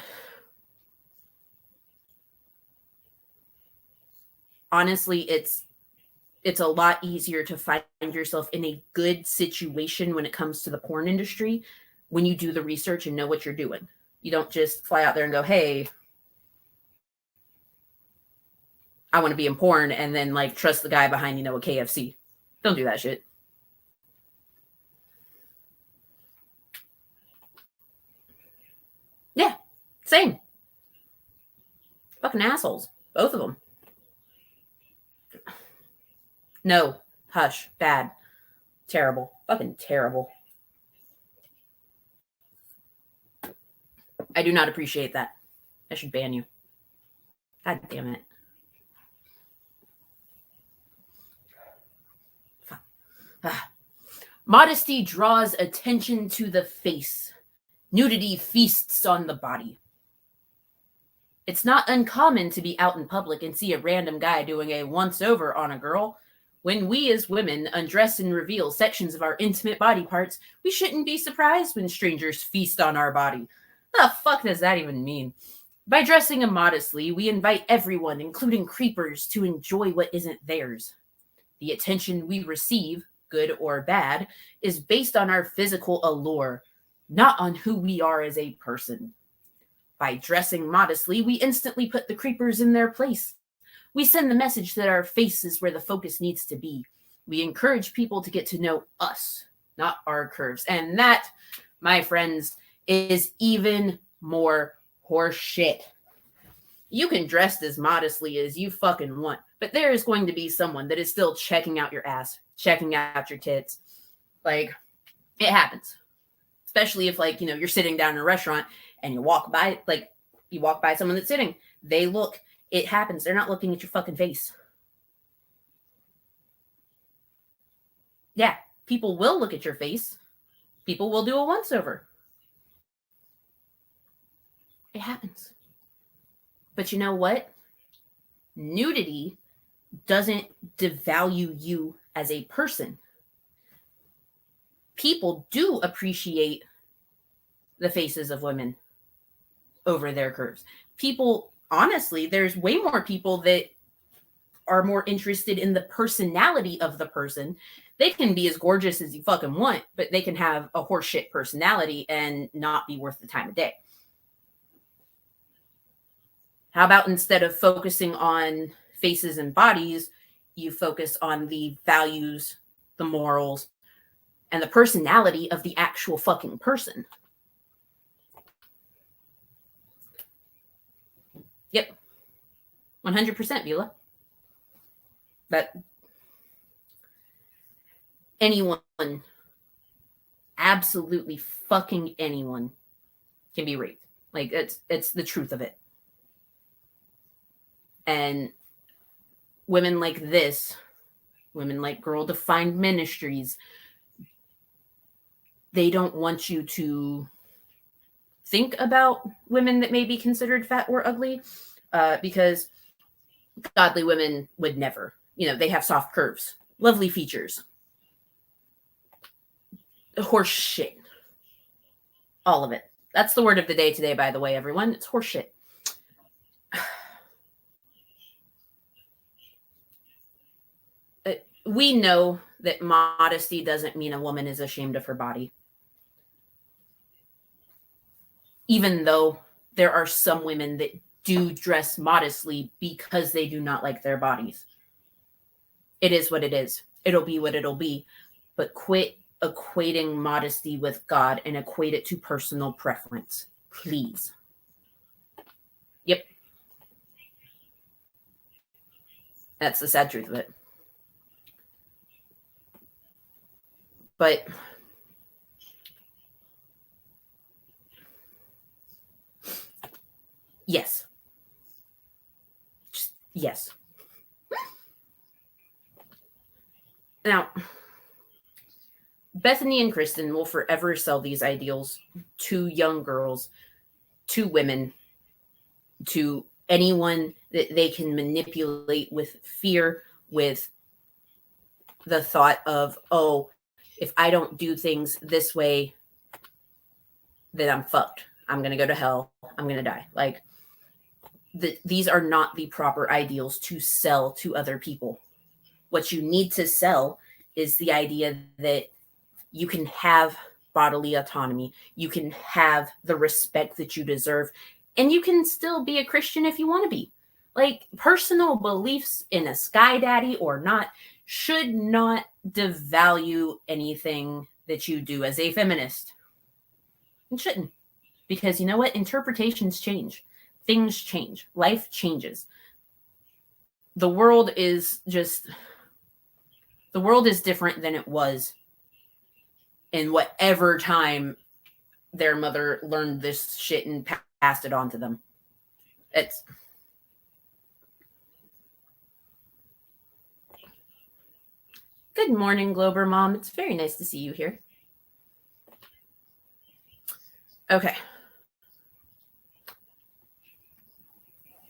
honestly, it's a lot easier to find yourself in a good situation when it comes to the porn industry when you do the research and know what you're doing. You don't just fly out there and go, hey, I want to be in porn, and then like trust the guy behind, a KFC. Don't do that shit. Yeah, same. Fucking assholes. Both of them. No, hush, bad, terrible, fucking terrible. I do not appreciate that. I should ban you. God damn it. Modesty draws attention to the face. Nudity feasts on the body. It's not uncommon to be out in public and see a random guy doing a once-over on a girl. When we as women undress and reveal sections of our intimate body parts, we shouldn't be surprised when strangers feast on our body. The fuck does that even mean? By dressing immodestly, we invite everyone, including creepers, to enjoy what isn't theirs. The attention we receive, good or bad, is based on our physical allure, not on who we are as a person. By dressing modestly, we instantly put the creepers in their place. We send the message that our face is where the focus needs to be. We encourage people to get to know us, not our curves. And that, my friends, is even more horse shit. You can dress as modestly as you fucking want, but there is going to be someone that is still checking out your ass, checking out your tits. Like, it happens. Especially if, like, you're sitting down in a restaurant and you walk by someone that's sitting. They look. It happens. They're not looking at your fucking face. Yeah, people will look at your face. People will do a once-over. It happens. But you know what? Nudity doesn't devalue you as a person. People do appreciate the faces of women over their curves. People, honestly, there's way more people that are more interested in the personality of the person. They can be as gorgeous as you fucking want, but they can have a horseshit personality and not be worth the time of day. How about instead of focusing on faces and bodies, you focus on the values, the morals, and the personality of the actual fucking person? Yep. 100%, Beulah. That anyone, absolutely fucking anyone, can be raped. Like, it's the truth of it. And women like this, women like Girl Defined Ministries, they don't want you to think about women that may be considered fat or ugly, because godly women would never. They have soft curves, lovely features. Horse shit. All of it. That's the word of the day today, by the way, everyone. It's horseshit. We know that modesty doesn't mean a woman is ashamed of her body. Even though there are some women that do dress modestly because they do not like their bodies. It is what it is. It'll be what it'll be. But quit equating modesty with God and equate it to personal preference. Please. Yep. That's the sad truth of it. But yes. Just, yes. Now, Bethany and Kristen will forever sell these ideals to young girls, to women, to anyone that they can manipulate with fear, with the thought of, oh, if I don't do things this way, then I'm fucked. I'm going to go to hell. I'm going to die. Like, these are not the proper ideals to sell to other people. What you need to sell is the idea that you can have bodily autonomy. You can have the respect that you deserve. And you can still be a Christian if you want to be. Like, personal beliefs in a sky daddy or not should not devalue anything that you do as a feminist. It shouldn't. Because you know what? Interpretations change. Things change. Life changes. The world is different than it was in whatever time their mother learned this shit and passed it on to them. It's... Good morning, Glober Mom. It's very nice to see you here. Okay.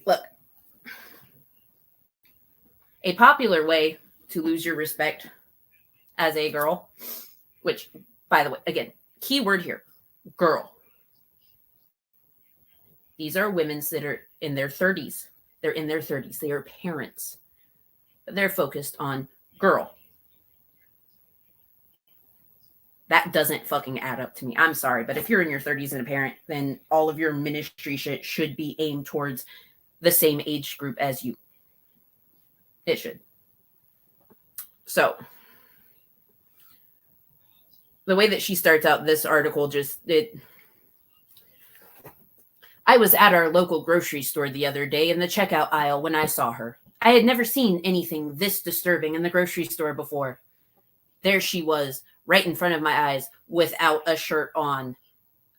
Look. A popular way to lose your respect as a girl, which, by the way, again, key word here, girl. These are women that are in their 30s. They're in their 30s. They are parents. They're focused on girl. That doesn't fucking add up to me. I'm sorry, but if you're in your 30s and a parent, then all of your ministry shit should be aimed towards the same age group as you. It should. So, the way that she starts out this article I was at our local grocery store the other day in the checkout aisle when I saw her. I had never seen anything this disturbing in the grocery store before. There she was, right in front of my eyes, without a shirt on.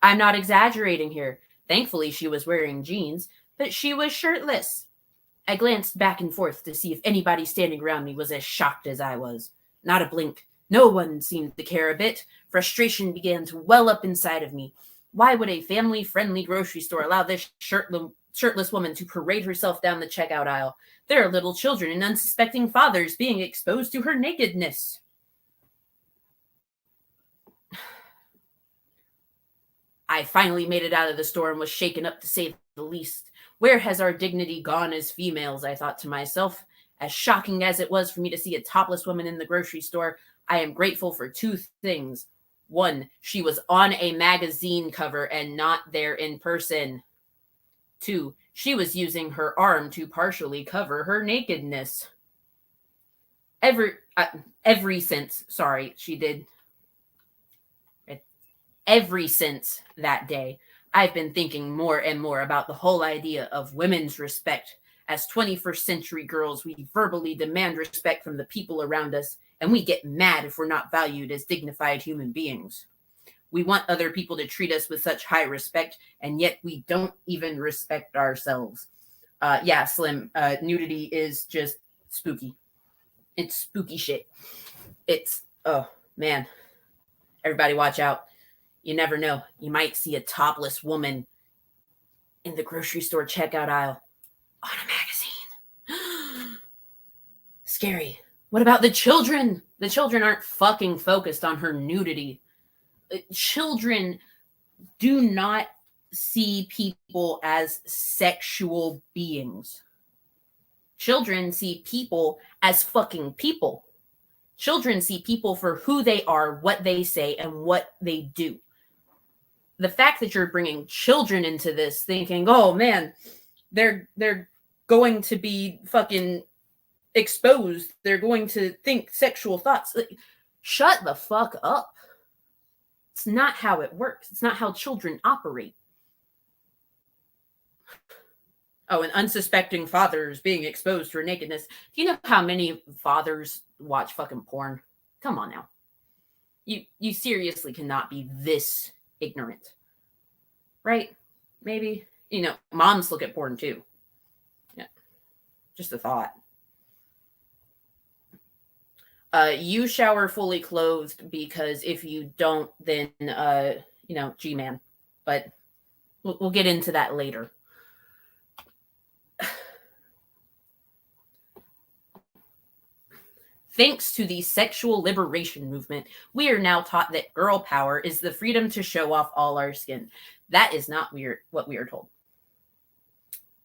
I'm not exaggerating here. Thankfully, she was wearing jeans, but she was shirtless. I glanced back and forth to see if anybody standing around me was as shocked as I was. Not a blink. No one seemed to care a bit. Frustration began to well up inside of me. Why would a family-friendly grocery store allow this shirtless woman to parade herself down the checkout aisle? There are little children and unsuspecting fathers being exposed to her nakedness. I finally made it out of the store and was shaken up, to say the least. Where has our dignity gone as females, I thought to myself. As shocking as it was for me to see a topless woman in the grocery store, I am grateful for two things. One, she was on a magazine cover and not there in person. Two, she was using her arm to partially cover her nakedness. Ever since that day, I've been thinking more and more about the whole idea of women's respect. As 21st century girls, we verbally demand respect from the people around us, and we get mad if we're not valued as dignified human beings. We want other people to treat us with such high respect, and yet we don't even respect ourselves. Yeah, Slim, nudity is just spooky. It's spooky shit. It's, oh, man. Everybody watch out. You never know. You might see a topless woman in the grocery store checkout aisle on a magazine. Scary. What about the children? The children aren't fucking focused on her nudity. Children do not see people as sexual beings. Children see people as fucking people. Children see people for who they are, what they say, and what they do. The fact that you're bringing children into this thinking, oh man, they're going to be fucking exposed. They're going to think sexual thoughts. Like, shut the fuck up. It's not how it works. It's not how children operate. Oh, and unsuspecting fathers being exposed to her nakedness. Do you know how many fathers watch fucking porn? Come on now. You seriously cannot be this ignorant. Right? Maybe. You know, moms look at porn too. Yeah. Just a thought. You shower fully clothed because if you don't, then, G-man. But we'll get into that later. Thanks to the sexual liberation movement, we are now taught that girl power is the freedom to show off all our skin. That is not what we are told.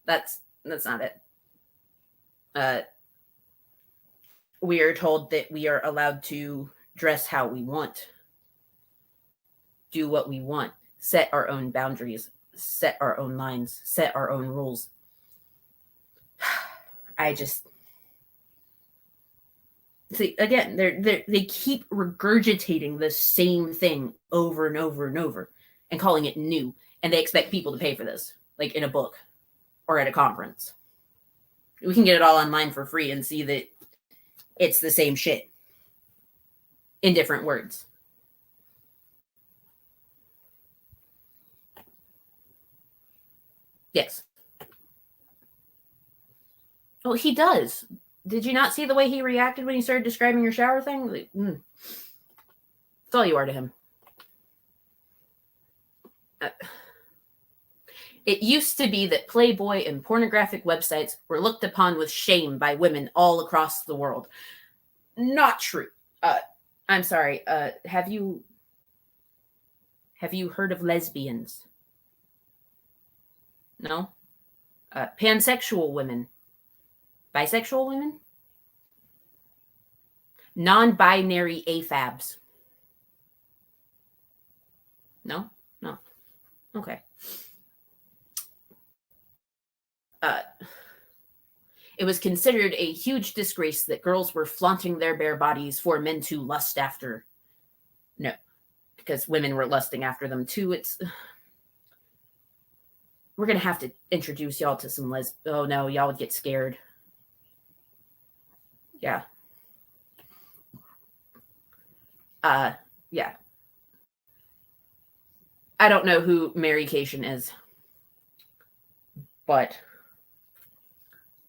That's not it. We are told that we are allowed to dress how we want, do what we want, set our own boundaries, set our own lines, set our own rules. See, again, they keep regurgitating the same thing over and over and over and calling it new. And they expect people to pay for this, like in a book or at a conference. We can get it all online for free and see that it's the same shit in different words. Yes. Well, he does. Did you not see the way he reacted when he started describing your shower thing? Like, That's all you are to him. It used to be that Playboy and pornographic websites were looked upon with shame by women all across the world. Not true. I'm sorry. Have you heard of lesbians? No? Pansexual women. Bisexual women? Non-binary AFABs. No? No. Okay. It was considered a huge disgrace that girls were flaunting their bare bodies for men to lust after. No, because women were lusting after them too. We're going to have to introduce y'all to some oh no, y'all would get scared. Yeah. Yeah. I don't know who Mary Cation is, but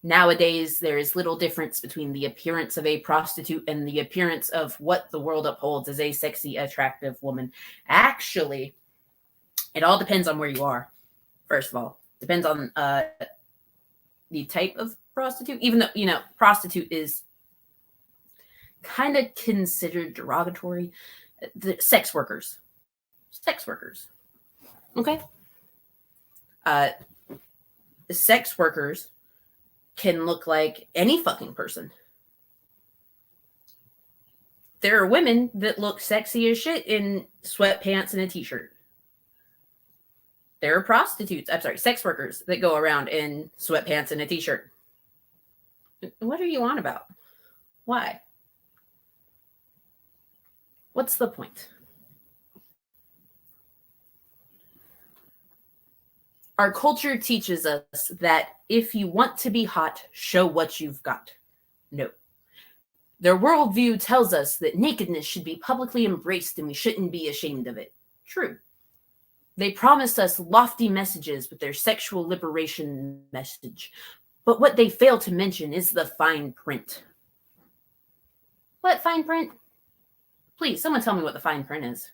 nowadays there is little difference between the appearance of a prostitute and the appearance of what the world upholds as a sexy, attractive woman. Actually, it all depends on where you are. First of all, depends on the type of prostitute, even though, prostitute is kind of considered derogatory. The sex workers. Okay. Sex workers can look like any fucking person. There are women that look sexy as shit in sweatpants and a t-shirt. There are sex workers that go around in sweatpants and a t-shirt. What are you on about? Why? What's the point? Our culture teaches us that if you want to be hot, show what you've got. No. Their worldview tells us that nakedness should be publicly embraced and we shouldn't be ashamed of it. True. They promise us lofty messages with their sexual liberation message. But what they fail to mention is the fine print. What fine print? Please, someone tell me what the fine print is.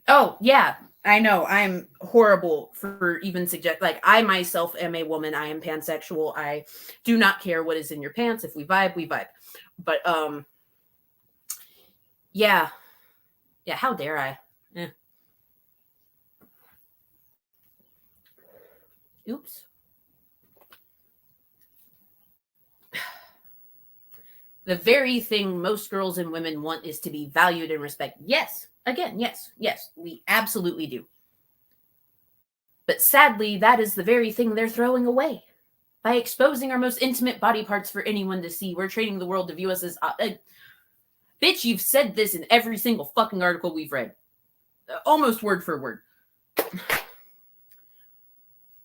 Oh, yeah. I know I'm horrible for even I myself am a woman. I am pansexual. I do not care what is in your pants. If we vibe, we vibe. But, yeah. Yeah, how dare I? Oops. The very thing most girls and women want is to be valued and respected. Yes. Again, yes. We absolutely do. But sadly, that is the very thing they're throwing away. By exposing our most intimate body parts for anyone to see, we're training the world to view us as... bitch, you've said this in every single fucking article we've read. Almost word for word.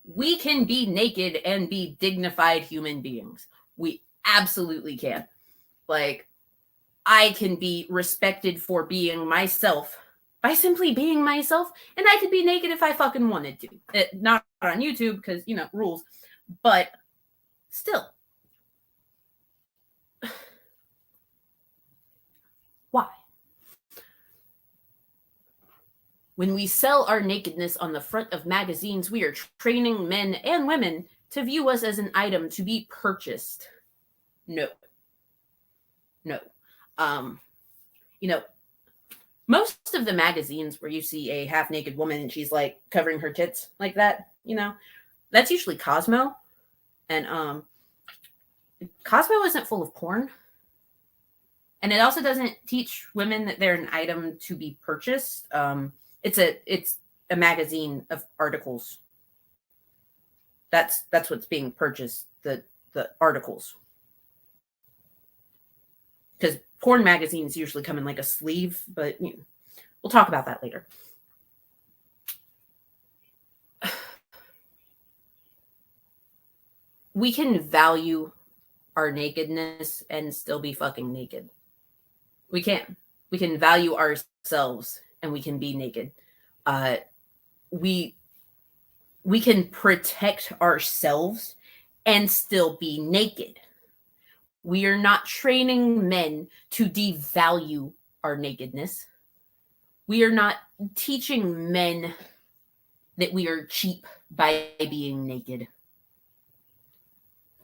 We can be naked and be dignified human beings. We absolutely can. Like, I can be respected for being myself by simply being myself, and I could be naked if I fucking wanted to. Not on YouTube, because, rules. But still. Why? When we sell our nakedness on the front of magazines, we are training men and women to view us as an item to be purchased. No. Most of the magazines where you see a half-naked woman and she's like covering her tits like that, that's usually Cosmo. And Cosmo isn't full of porn. And it also doesn't teach women that they're an item to be purchased. It's a magazine of articles. That's what's being purchased, the articles. Because porn magazines usually come in like a sleeve, but we'll talk about that later. We can value our nakedness and still be fucking naked. We can. We can value ourselves and we can be naked. We can protect ourselves and still be naked. We are not training men to devalue our nakedness. We are not teaching men that we are cheap by being naked.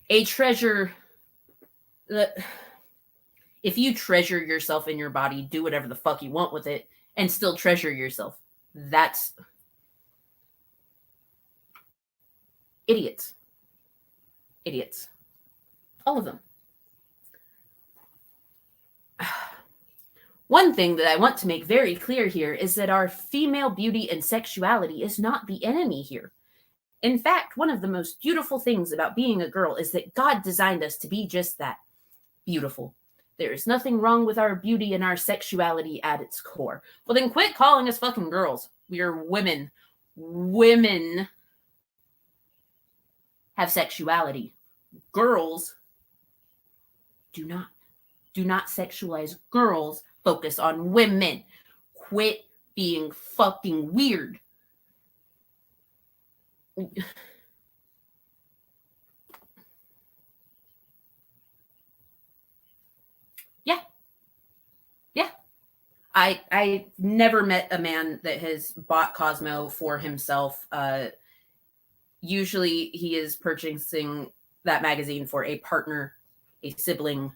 If you treasure yourself in your body, do whatever the fuck you want with it, and still treasure yourself. That's idiots. Idiots. All of them. One thing that I want to make very clear here is that our female beauty and sexuality is not the enemy here. In fact, one of the most beautiful things about being a girl is that God designed us to be just that, beautiful. There is nothing wrong with our beauty and our sexuality at its core. Well, then quit calling us fucking girls. We are women. Women have sexuality. Girls do not. Do not sexualize girls. Focus on women. Quit being fucking weird. Yeah. I never met a man that has bought Cosmo for himself. Usually he is purchasing that magazine for a partner, a sibling,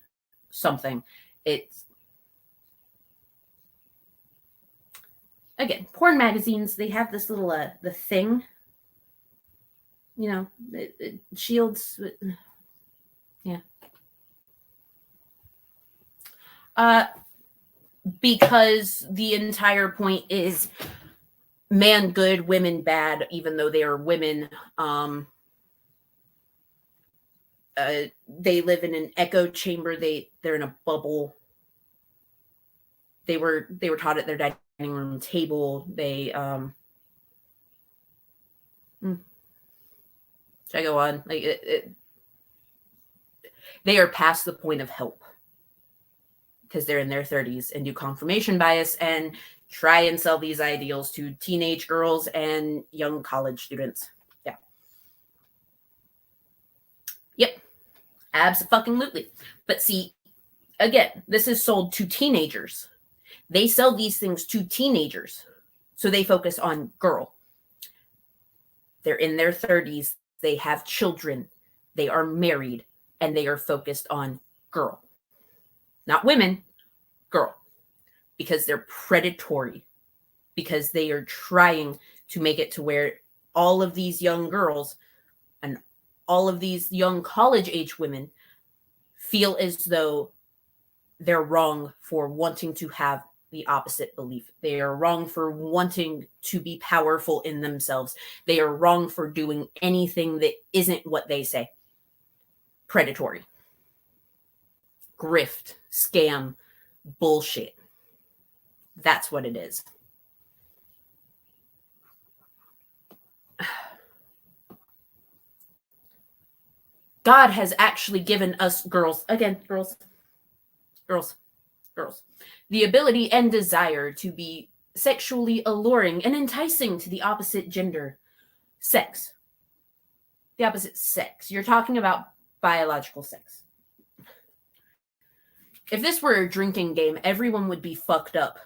something. It's, again, porn magazines, they have this little, the thing, it shields. Yeah. Because the entire point is man good, women bad, even though they are women. They live in an echo chamber. They're in a bubble. They were taught at their dining room table. They should I go on? Like they are past the point of help because they're in their 30s and do confirmation bias and try and sell these ideals to teenage girls and young college students. Yeah. Yep. Abso-fucking-lutely. But see, again, this is sold to teenagers. They sell these things to teenagers. So they focus on girl. They're in their 30s. They have children. They are married. And they are focused on girl. Not women, girl. Because they're predatory. Because they are trying to make it to where all of these young girls And all of these young college-age women feel as though they're wrong for wanting to have the opposite belief. They are wrong for wanting to be powerful in themselves. They are wrong for doing anything that isn't what they say. Predatory, grift, scam, bullshit. That's what it is. God has actually given us girls, the ability and desire to be sexually alluring and enticing to the opposite gender. Sex. The opposite sex. You're talking about biological sex. If this were a drinking game, everyone would be fucked up.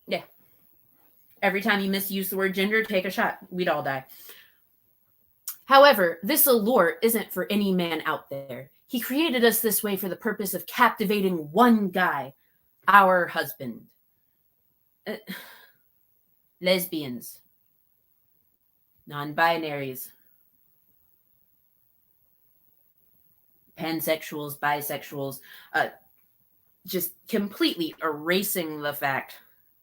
Yeah. Every time you misuse the word gender, take a shot. We'd all die. However, this allure isn't for any man out there. He created us this way for the purpose of captivating one guy, our husband. Lesbians. Non-binaries. Pansexuals, bisexuals. Just completely erasing the fact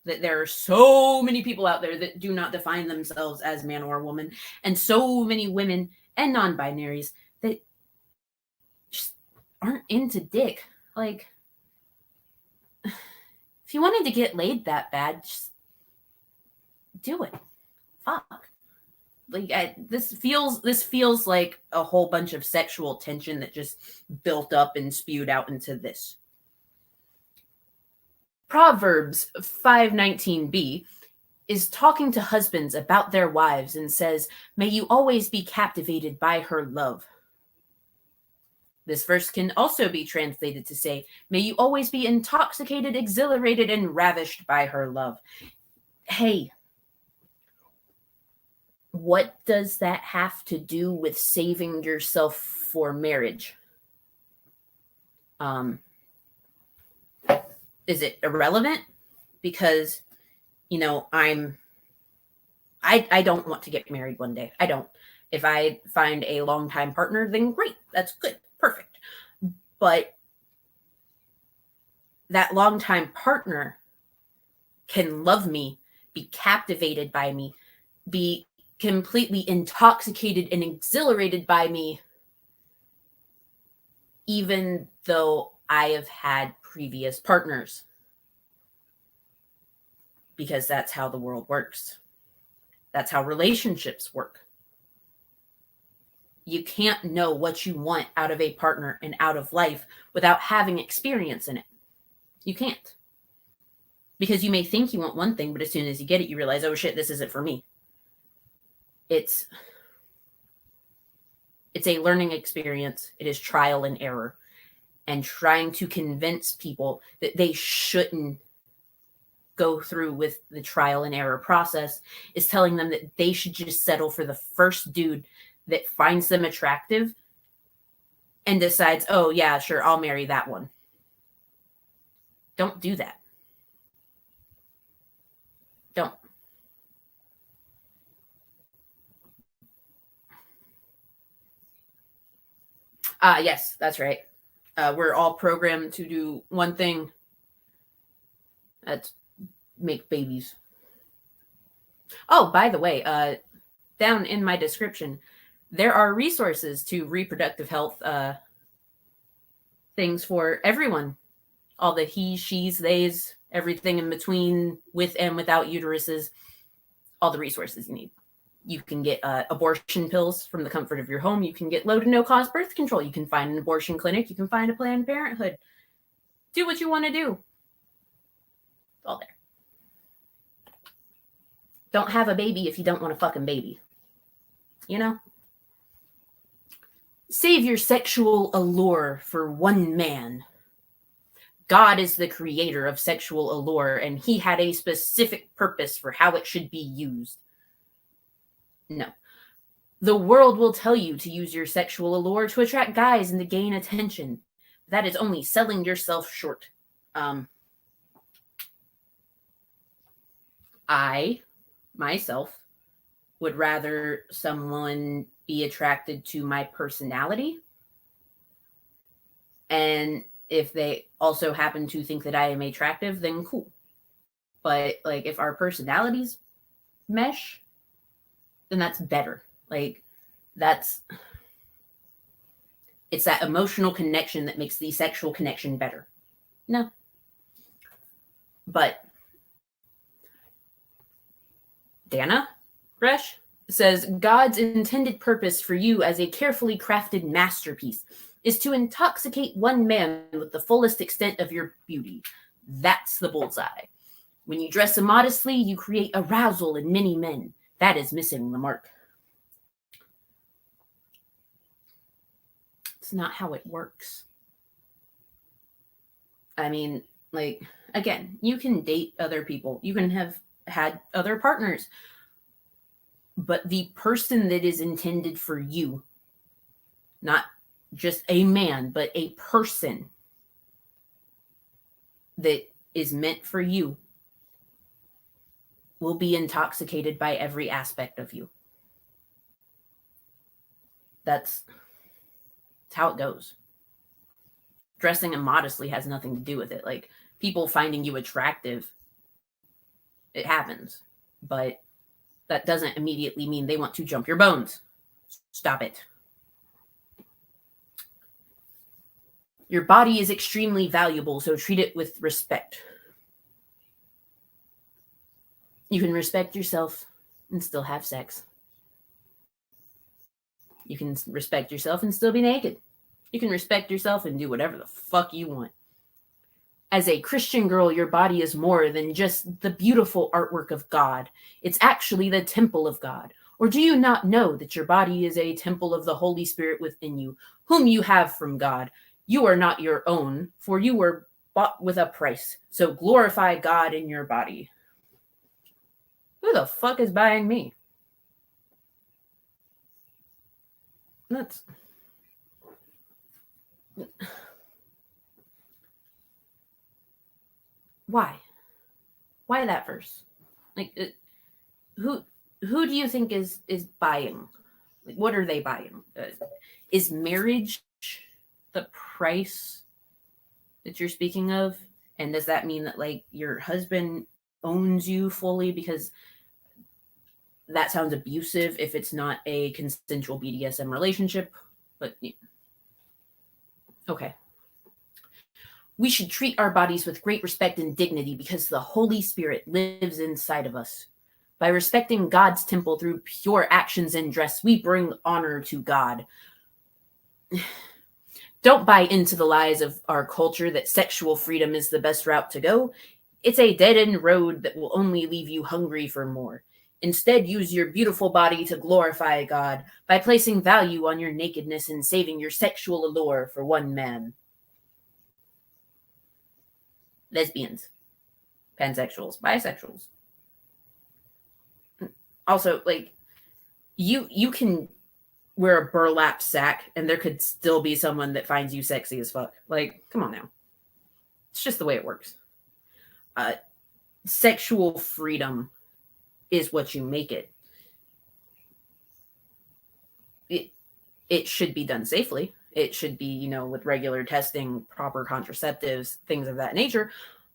that there are so many people out there that do not define themselves as man or woman, and so many women and non-binaries that just aren't into dick. Like, if you wanted to get laid that bad, just do it. Fuck. Like, this feels like a whole bunch of sexual tension that just built up and spewed out into this. Proverbs 5:19b is talking to husbands about their wives and says, "May you always be captivated by her love." This verse can also be translated to say, "May you always be intoxicated, exhilarated, and ravished by her love." Hey, what does that have to do with saving yourself for marriage? Is it irrelevant? Because, I don't want to get married one day. I don't. If I find a longtime partner, then great. That's good. Perfect. But that longtime partner can love me, be captivated by me, be completely intoxicated and exhilarated by me, even though I have had previous partners. Because that's how the world works. That's how relationships work. You can't know what you want out of a partner and out of life without having experience in it. You can't. Because you may think you want one thing, but as soon as you get it, you realize, oh shit, this isn't for me. It's a learning experience. It is trial and error. And trying to convince people that they shouldn't go through with the trial and error process is telling them that they should just settle for the first dude that finds them attractive and decides, oh yeah, sure, I'll marry that one. Don't do that. Don't. Yes, that's right. We're all programmed to do one thing. That's make babies. Oh, by the way, down in my description, there are resources to reproductive health things for everyone. All the he, she's, theys, everything in between, with and without uteruses, all the resources you need. You can get abortion pills from the comfort of your home. You can get low to no cost birth control. You can find an abortion clinic. You can find a Planned Parenthood. Do what you want to do. It's all there. Don't have a baby if you don't want a fucking baby. Save your sexual allure for one man. God is the creator of sexual allure, and he had a specific purpose for how it should be used. No. The world will tell you to use your sexual allure to attract guys and to gain attention. That is only selling yourself short. I, myself, would rather someone be attracted to my personality. And if they also happen to think that I am attractive, then cool. But like if our personalities mesh, then that's better. Like it's that emotional connection that makes the sexual connection better. No. But Dana Resch says God's intended purpose for you as a carefully crafted masterpiece is to intoxicate one man with the fullest extent of your beauty. That's the bullseye. When you dress immodestly, you create arousal in many men. That is missing the mark. It's not how it works. I mean, like, again, you can date other people. You can have had other partners. But the person that is intended for you, not just a man, but a person that is meant for you, will be intoxicated by every aspect of you. That's how it goes. Dressing immodestly has nothing to do with it. Like, people finding you attractive, it happens. But that doesn't immediately mean they want to jump your bones. Stop it. Your body is extremely valuable, so treat it with respect. You can respect yourself and still have sex. You can respect yourself and still be naked. You can respect yourself and do whatever the fuck you want. As a Christian girl, your body is more than just the beautiful artwork of God. It's actually the temple of God. Or do you not know that your body is a temple of the Holy Spirit within you, whom you have from God? You are not your own, for you were bought with a price. So glorify God in your body. Who the fuck is buying me? That's... Why? Why that verse? Like, who do you think is buying? Like, what are they buying? Is marriage the price that you're speaking of? And does that mean that like your husband owns you fully? Because that sounds abusive if it's not a consensual BDSM relationship. But okay. We should treat our bodies with great respect and dignity because the Holy Spirit lives inside of us. By respecting God's temple through pure actions and dress, we bring honor to God. Don't buy into the lies of our culture that sexual freedom is the best route to go. It's a dead-end road that will only leave you hungry for more. Instead, use your beautiful body to glorify God by placing value on your nakedness and saving your sexual allure for one man. Lesbians, pansexuals, bisexuals. Also, like, you can wear a burlap sack and there could still be someone that finds you sexy as fuck. Like, come on now. It's just the way it works. Sexual freedom is what you make it. It should be done safely. It should be, with regular testing, proper contraceptives, things of that nature.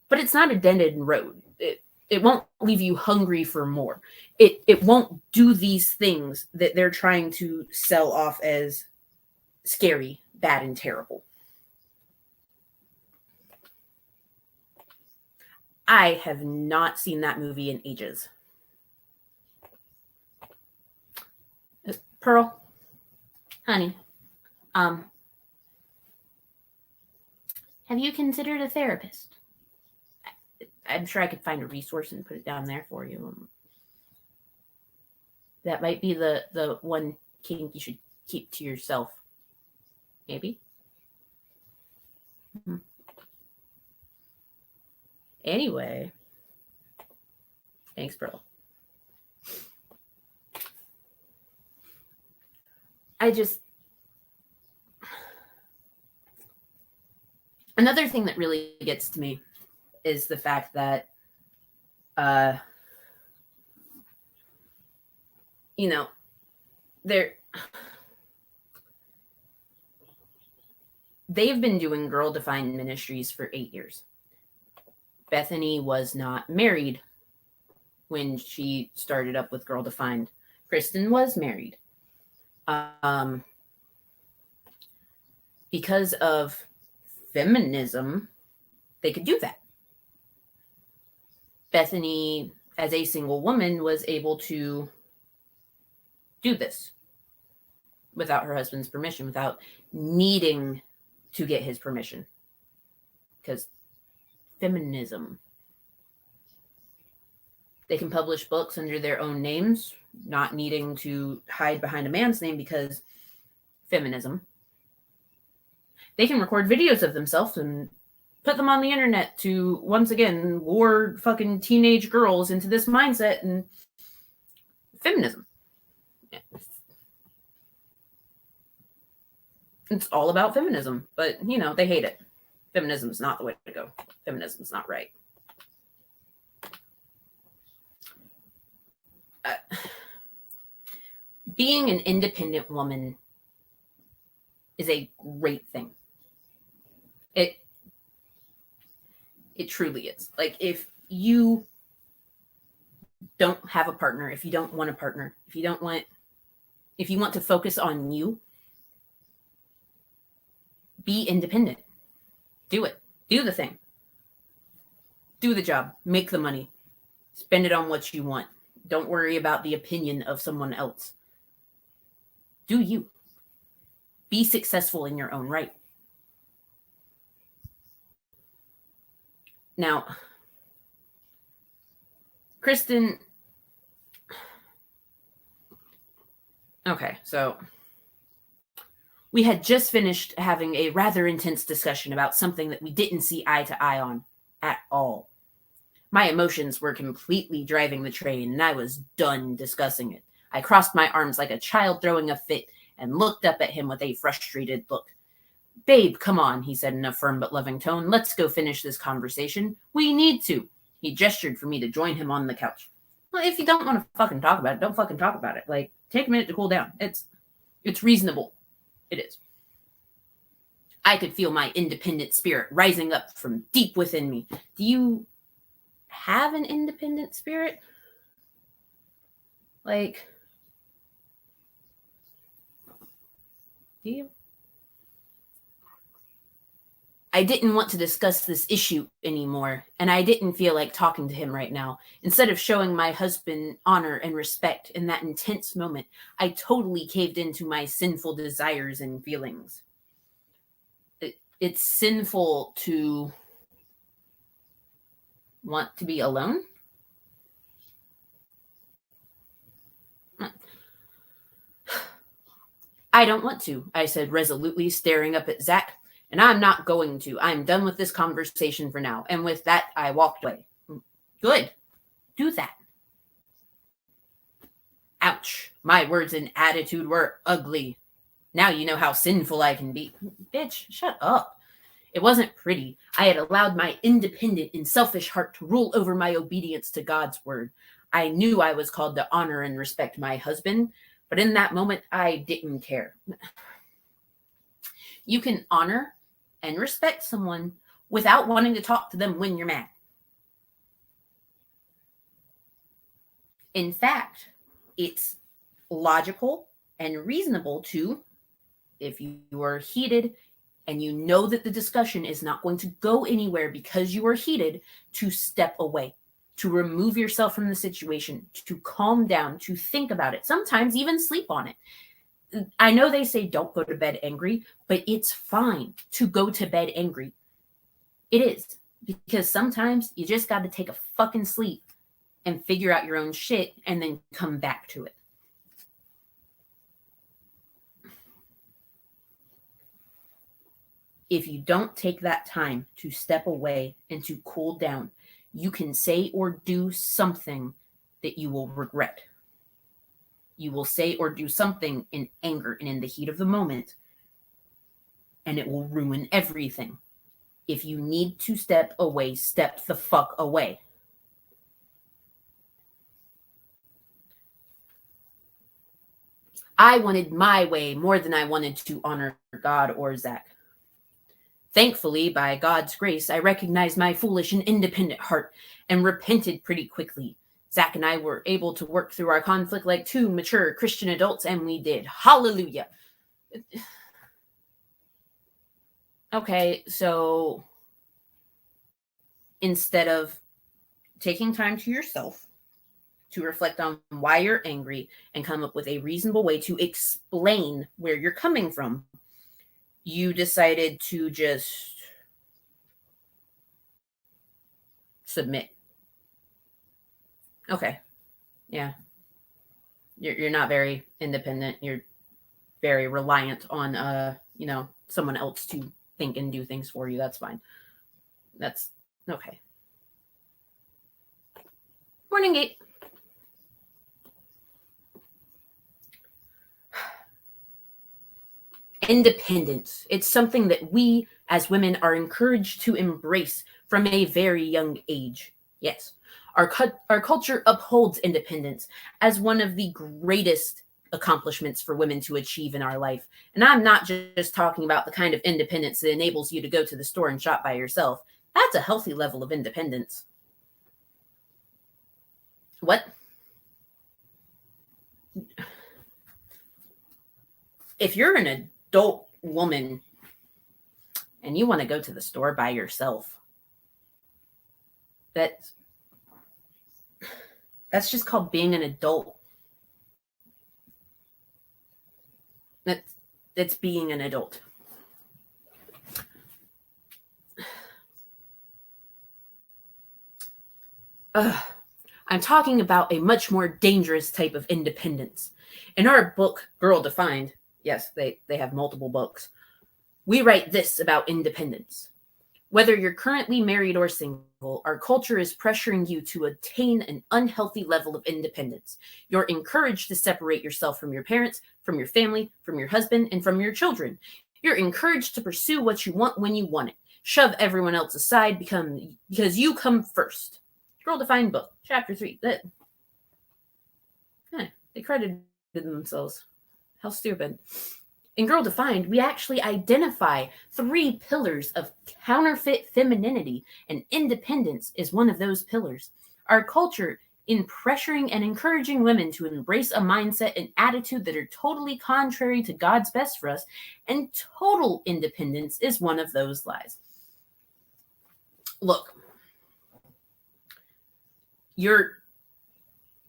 But it's not a dead-end road. It won't leave you hungry for more. It won't do these things that they're trying to sell off as scary, bad, and terrible. I have not seen that movie in ages. Pearl, honey, have you considered a therapist? I'm sure I could find a resource and put it down there for you. That might be the one kink you should keep to yourself. Maybe. Mm-hmm. Anyway. Thanks, Pearl. Another thing that really gets to me is the fact that you know, they've been doing Girl Defined Ministries for 8 years. Bethany was not married when she started up with Girl Defined. Kristen was married. Because of feminism, they could do that. Bethany, as a single woman, was able to do this without her husband's permission, without needing to get his permission. Because feminism. They can publish books under their own names, not needing to hide behind a man's name because feminism. They can record videos of themselves and put them on the internet to, once again, lure fucking teenage girls into this mindset and feminism. It's all about feminism, but, they hate it. Feminism is not the way to go. Feminism is not right. Being an independent woman is a great thing. It truly is. Like, if you don't have a partner, if you don't want a partner, if you want to focus on you, be independent. Do it. Do the thing. Do the job. Make the money. Spend it on what you want. Don't worry about the opinion of someone else. Do you. Be successful in your own right. Now, Kristen. Okay, so we had just finished having a rather intense discussion about something that we didn't see eye to eye on at all. My emotions were completely driving the train, and I was done discussing it. I crossed my arms like a child throwing a fit and looked up at him with a frustrated look. "Babe, come on," he said in a firm but loving tone. "Let's go finish this conversation. We need to." He gestured for me to join him on the couch. Well, if you don't want to fucking talk about it, don't fucking talk about it. Like, take a minute to cool down. It's reasonable. It is. I could feel my independent spirit rising up from deep within me. Do you have an independent spirit? Like, do you? I didn't want to discuss this issue anymore, and I didn't feel like talking to him right now. Instead of showing my husband honor and respect in that intense moment, I totally caved into my sinful desires and feelings. It's sinful to want to be alone? I don't want to, I said resolutely, staring up at Zach. And I'm not going to. I'm done with this conversation for now. And with that, I walked away. Good. Do that. Ouch. My words and attitude were ugly. Now you know how sinful I can be. Bitch, shut up. It wasn't pretty. I had allowed my independent and selfish heart to rule over my obedience to God's word. I knew I was called to honor and respect my husband, but in that moment, I didn't care. You can honor and respect someone without wanting to talk to them when you're mad. In fact, it's logical and reasonable to, if you are heated and you know that the discussion is not going to go anywhere because you are heated, to step away, to remove yourself from the situation, to calm down, to think about it, sometimes even sleep on it. I know they say don't go to bed angry, but it's fine to go to bed angry. It is. Because sometimes you just got to take a fucking sleep and figure out your own shit and then come back to it. If you don't take that time to step away and to cool down, you can say or do something that you will regret. You will say or do something in anger and in the heat of the moment, and it will ruin everything. If you need to step away, step the fuck away. I wanted my way more than I wanted to honor God or Zach. Thankfully, by God's grace, I recognized my foolish and independent heart and repented pretty quickly. Zach and I were able to work through our conflict like two mature Christian adults, and we did. Hallelujah. Okay, so instead of taking time to yourself to reflect on why you're angry and come up with a reasonable way to explain where you're coming from, you decided to just submit. Okay. Yeah. You're not very independent. You're very reliant on someone else to think and do things for you. That's fine. That's okay. Morning, Gate. Independence. It's something that we as women are encouraged to embrace from a very young age. Yes. Our culture upholds independence as one of the greatest accomplishments for women to achieve in our life. And I'm not just talking about the kind of independence that enables you to go to the store and shop by yourself. That's a healthy level of independence. What? If you're an adult woman and you want to go to the store by yourself, that's just called being an adult. That's being an adult. I'm talking about a much more dangerous type of independence. In our book, Girl Defined, yes, they have multiple books, we write this about independence. Whether you're currently married or single, our culture is pressuring you to attain an unhealthy level of independence. You're encouraged to separate yourself from your parents, from your family, from your husband, and from your children. You're encouraged to pursue what you want when you want it. Shove everyone else aside because you come first. Girl Defined book, chapter 3. They credited themselves. How stupid. In Girl Defined, we actually identify 3 pillars of counterfeit femininity, and independence is one of those pillars. Our culture, in pressuring and encouraging women to embrace a mindset and attitude that are totally contrary to God's best for us, and total independence is one of those lies. Look, you're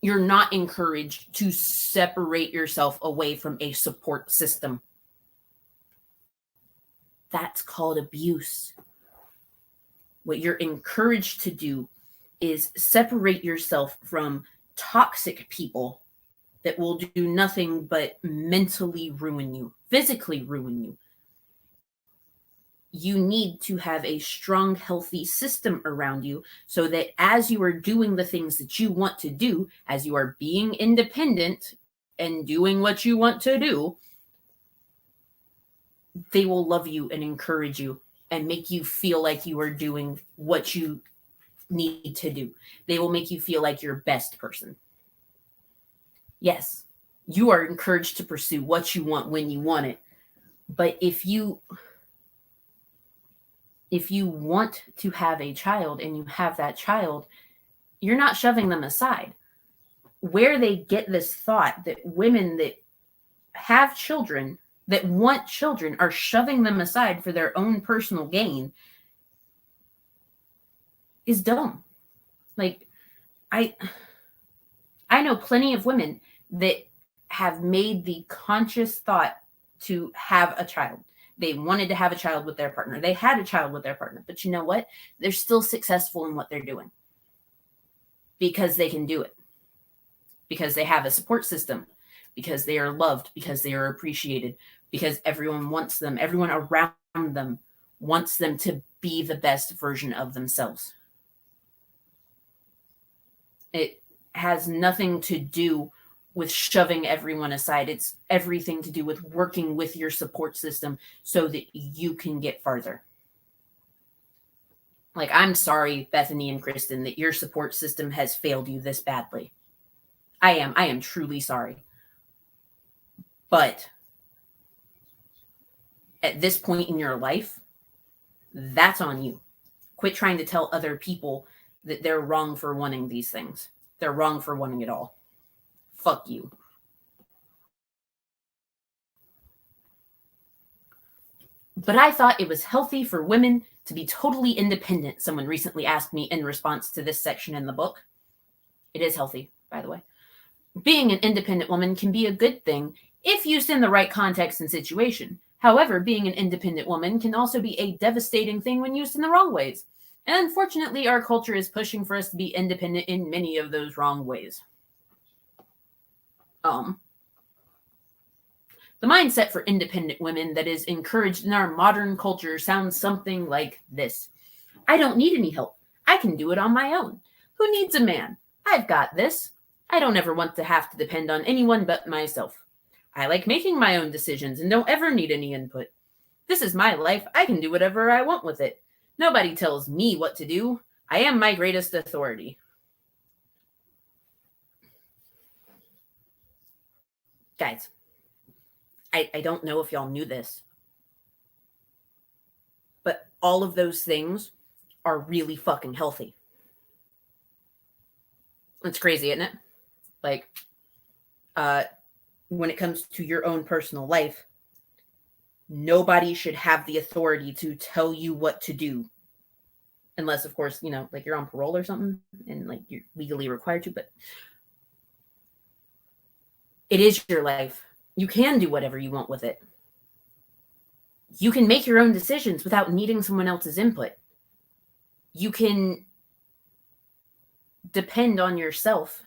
not encouraged to separate yourself away from a support system. That's called abuse. What you're encouraged to do is separate yourself from toxic people that will do nothing but mentally ruin you, physically ruin you. You need to have a strong, healthy system around you so that as you are doing the things that you want to do, as you are being independent and doing what you want to do, they will love you and encourage you and make you feel like you are doing what you need to do. They will make you feel like your best person. Yes, you are encouraged to pursue what you want when you want it. But if you want to have a child and you have that child, you're not shoving them aside. Where they get this thought that women that have children, that want children, are shoving them aside for their own personal gain is dumb. Like, I know plenty of women that have made the conscious thought to have a child. They wanted to have a child with their partner. They had a child with their partner. But you know what? They're still successful in what they're doing because they can do it. Because they have a support system. Because they are loved. Because they are appreciated. Because everyone wants them. Everyone around them wants them to be the best version of themselves. It has nothing to do with shoving everyone aside. It's everything to do with working with your support system so that you can get farther. Like, I'm sorry, Bethany and Kristen, that your support system has failed you this badly. I am truly sorry. But at this point in your life, that's on you. Quit trying to tell other people that they're wrong for wanting these things. They're wrong for wanting it all. Fuck you. But I thought it was healthy for women to be totally independent, someone recently asked me in response to this section in the book. It is healthy, by the way. Being an independent woman can be a good thing if used in the right context and situation. However, being an independent woman can also be a devastating thing when used in the wrong ways. And unfortunately, our culture is pushing for us to be independent in many of those wrong ways. The mindset for independent women that is encouraged in our modern culture sounds something like this. I don't need any help. I can do it on my own. Who needs a man? I've got this. I don't ever want to have to depend on anyone but myself. I like making my own decisions and don't ever need any input. This is my life. I can do whatever I want with it. Nobody tells me what to do. I am my greatest authority. Guys, I don't know if y'all knew this, but all of those things are really fucking healthy. It's crazy, isn't it? Like, when it comes to your own personal life, nobody should have the authority to tell you what to do. Unless, of course, you know, like you're on parole or something and like you're legally required to, but it is your life. You can do whatever you want with it. You can make your own decisions without needing someone else's input. You can depend on yourself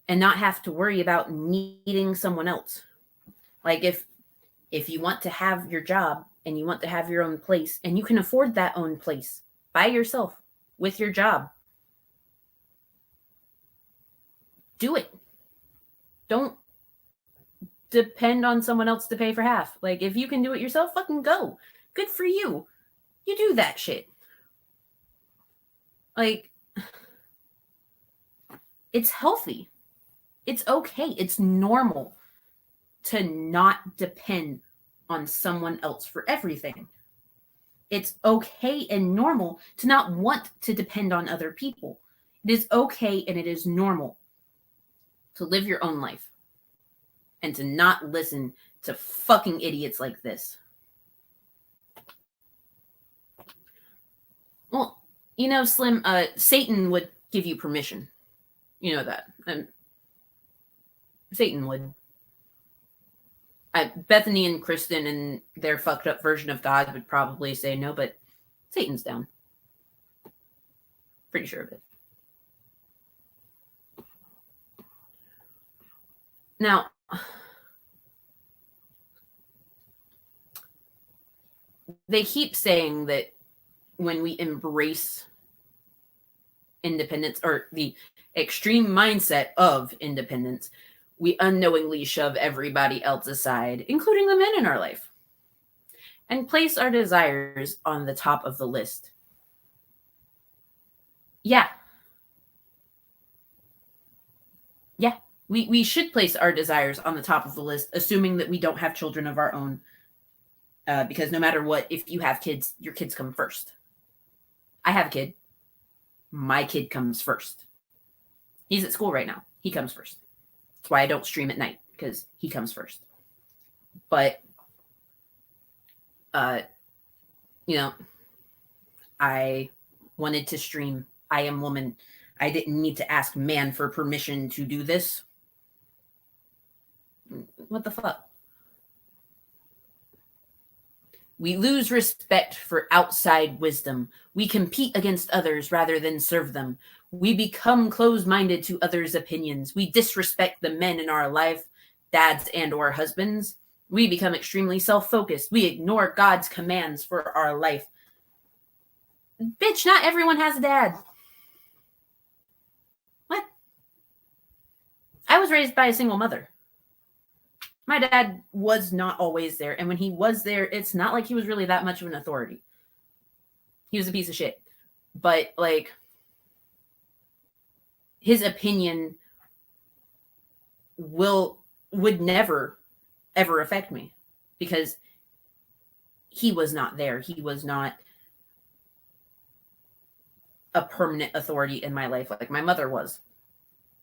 and not have to worry about needing someone else. Like if you want to have your job and you want to have your own place and you can afford that own place by yourself with your job, do it. Don't depend on someone else to pay for half. Like, if you can do it yourself, fucking go. Good for you. You do that shit. Like, it's healthy. It's okay. It's normal to not depend on someone else for everything. It's okay and normal to not want to depend on other people. It is okay and it is normal to live your own life and to not listen to fucking idiots like this. Well, you know, Slim, Satan would give you permission. You know that. Satan would. Bethany and Kristen and their fucked up version of God would probably say no, but Satan's down. Pretty sure of it. Now, they keep saying that when we embrace independence or the extreme mindset of independence, we unknowingly shove everybody else aside, including the men in our life, and place our desires on the top of the list. Yeah. We should place our desires on the top of the list, assuming that we don't have children of our own. Because no matter what, if you have kids, your kids come first. I have a kid. My kid comes first. He's at school right now. He comes first. That's why I don't stream at night, because he comes first. But, you know, I wanted to stream I Am Woman. I didn't need to ask man for permission to do this. What the fuck? We lose respect for outside wisdom. We compete against others rather than serve them. We become closed-minded to others' opinions. We disrespect the men in our life, dads and or husbands. We become extremely self-focused. We ignore God's commands for our life. Bitch, not everyone has a dad. What? I was raised by a single mother. My dad was not always there. And when he was there, it's not like he was really that much of an authority. He was a piece of shit. But, like, his opinion will would never, ever affect me because he was not there. He was not a permanent authority in my life like my mother was.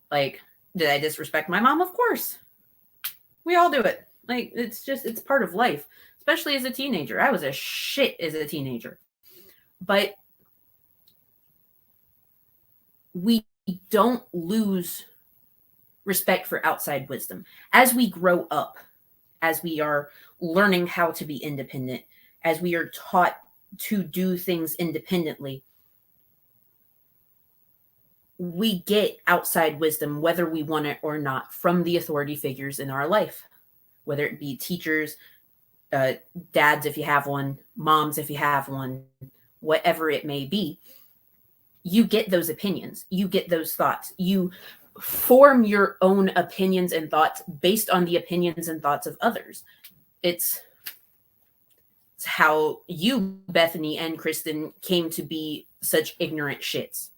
Like, did I disrespect my mom? Of course. We all do it. Like, it's part of life, especially as a teenager. I was a shit as a teenager. But we don't lose respect for outside wisdom. As we grow up, as we are learning how to be independent, as we are taught to do things independently, we get outside wisdom, whether we want it or not, from the authority figures in our life, whether it be teachers, dads, if you have one, moms, if you have one, whatever it may be. You get those opinions, you get those thoughts, you form your own opinions and thoughts based on the opinions and thoughts of others. It's how you, Bethany and Kristen, came to be such ignorant shits.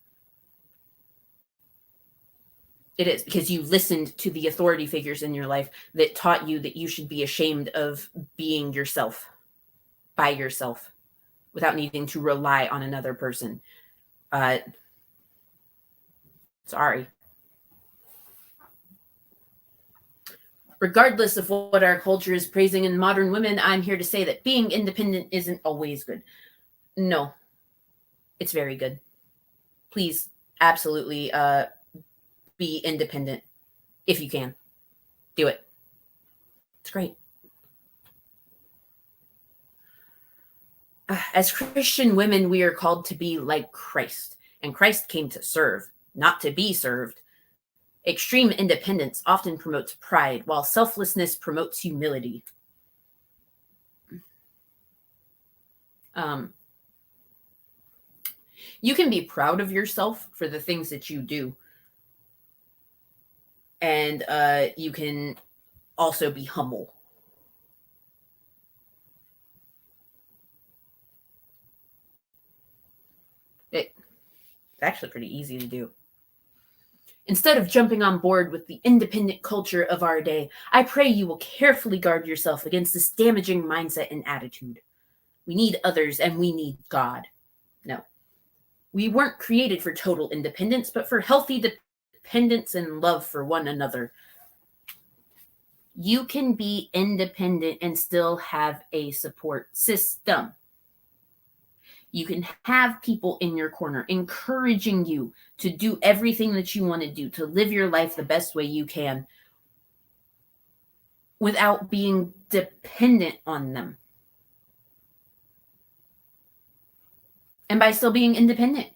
It is because you listened to the authority figures in your life that taught you that you should be ashamed of being yourself, by yourself, without needing to rely on another person. Sorry. Regardless of what our culture is praising in modern women, I'm here to say that being independent isn't always good. No, it's very good. Please, absolutely, be independent if you can. Do it. It's great. As Christian women, we are called to be like Christ, and Christ came to serve, not to be served. Extreme independence often promotes pride, while selflessness promotes humility. You can be proud of yourself for the things that you do. And you can also be humble. It's actually pretty easy to do. Instead of jumping on board with the independent culture of our day, I pray you will carefully guard yourself against this damaging mindset and attitude. We need others and we need God. No. We weren't created for total independence, but for healthy dependence and love for one another. You can be independent and still have a support system. You can have people in your corner encouraging you to do everything that you want to do, to live your life the best way you can without being dependent on them. And by still being independent.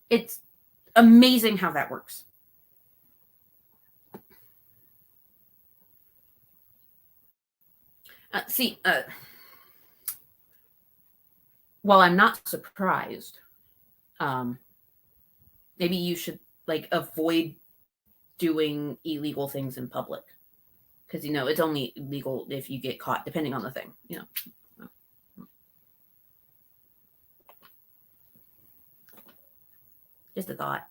It's amazing how that works. While I'm not surprised, maybe you should avoid doing illegal things in public, because it's only legal if you get caught, depending on the thing. Just a thought.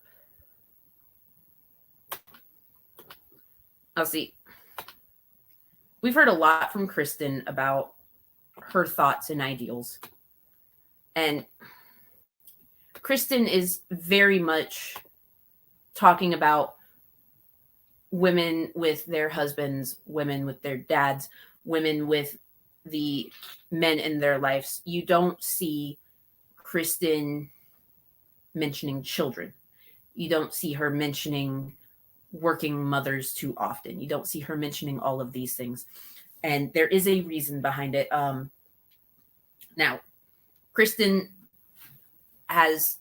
I'll see. We've heard a lot from Kristen about her thoughts and ideals. And Kristen is very much talking about women with their husbands, women with their dads, women with the men in their lives. You don't see Kristen mentioning children. You don't see her mentioning working mothers too often. You don't see her mentioning all of these things. And there is a reason behind it. Now, Kristen has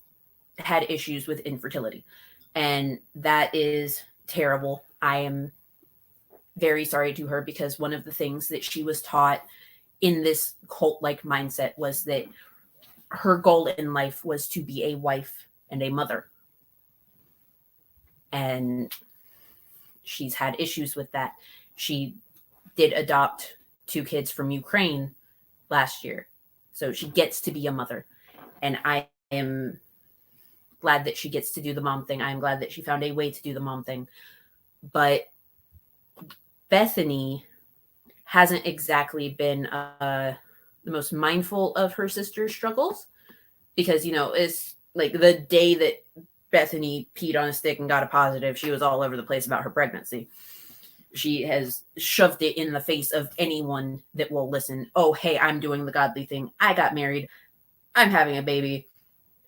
had issues with infertility, and that is terrible. I am very sorry to her, because one of the things that she was taught in this cult-like mindset was that her goal in life was to be a wife and a mother. And she's had issues with that. She did adopt 2 kids from Ukraine last year. So she gets to be a mother. And I am glad that she gets to do the mom thing. I am glad that she found a way to do the mom thing. But Bethany hasn't exactly been the most mindful of her sister's struggles, because, it's like the day that Bethany peed on a stick and got a positive, she was all over the place about her pregnancy. She has shoved it in the face of anyone that will listen. Oh, hey, I'm doing the godly thing. I got married. I'm having a baby.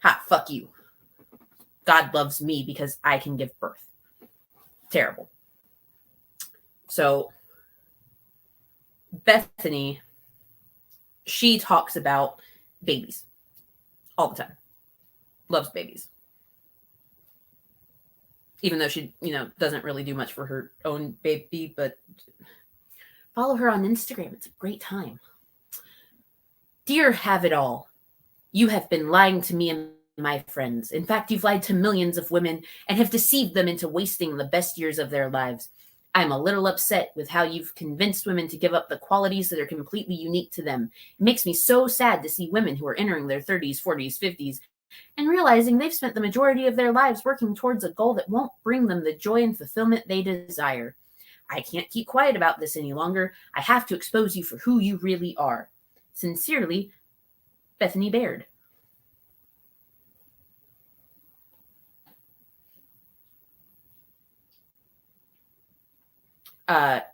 Ha, fuck you. God loves me because I can give birth. Terrible. So Bethany, she talks about babies all the time. Loves babies. Even though she, doesn't really do much for her own baby, but follow her on Instagram. It's a great time. Dear Have It All, you have been lying to me and my friends. In fact, you've lied to millions of women and have deceived them into wasting the best years of their lives. I'm a little upset with how you've convinced women to give up the qualities that are completely unique to them. It makes me so sad to see women who are entering their 30s, 40s, 50s and realizing they've spent the majority of their lives working towards a goal that won't bring them the joy and fulfillment they desire. I can't keep quiet about this any longer. I have to expose you for who you really are. Sincerely, Bethany Baird.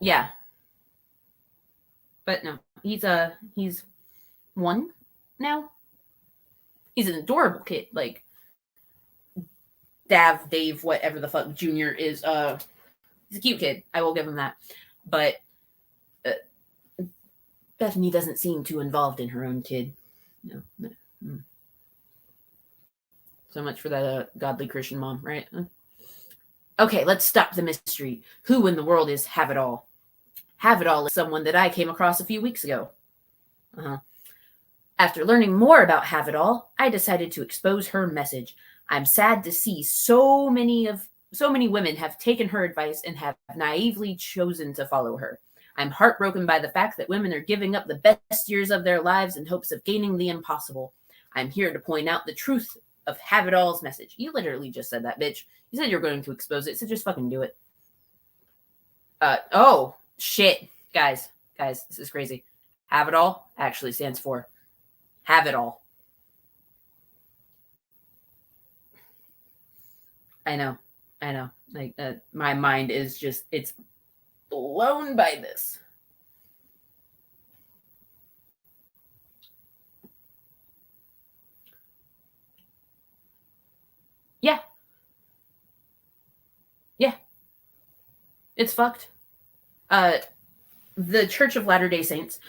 Yeah. But no, he's one now. He's an adorable kid. Like, Dave, whatever the fuck, Junior is, he's a cute kid. I will give him that. But Bethany doesn't seem too involved in her own kid. No. So much for that godly Christian mom, right? Okay, let's stop the mystery. Who in the world is Have It All? Have It All is someone that I came across a few weeks ago. After learning more about Have It All, I decided to expose her message. I'm sad to see so many women have taken her advice and have naively chosen to follow her. I'm heartbroken by the fact that women are giving up the best years of their lives in hopes of gaining the impossible. I'm here to point out the truth of Have It All's message. You literally just said that, bitch. You said you're going to expose it, so just fucking do it. Oh, shit. Guys, this is crazy. Have It All actually stands for Have It All. I know. Like, my mind is just, it's blown by this. Yeah. It's fucked. The Church of Latter-day Saints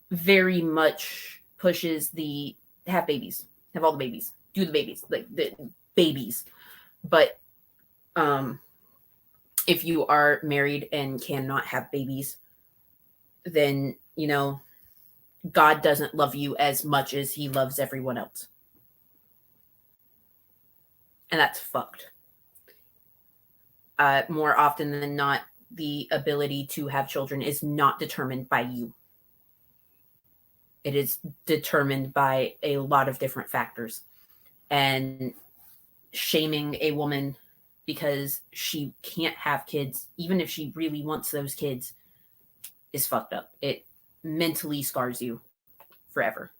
very much pushes the have babies, have all the babies, do the babies, like the babies. But if you are married and cannot have babies, then, God doesn't love you as much as he loves everyone else. And that's fucked. More often than not, the ability to have children is not determined by you. It is determined by a lot of different factors. And shaming a woman because she can't have kids, even if she really wants those kids, is fucked up. It mentally scars you forever.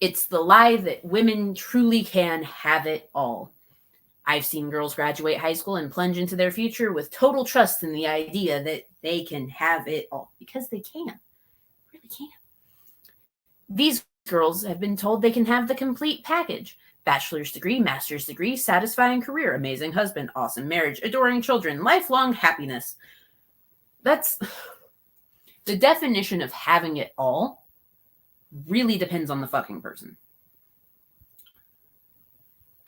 It's the lie that women truly can have it all. I've seen girls graduate high school and plunge into their future with total trust in the idea that they can have it all, because they can. They really can. These girls have been told they can have the complete package: bachelor's degree, master's degree, satisfying career, amazing husband, awesome marriage, adoring children, lifelong happiness. That's the definition of having it all. Really depends on the fucking person.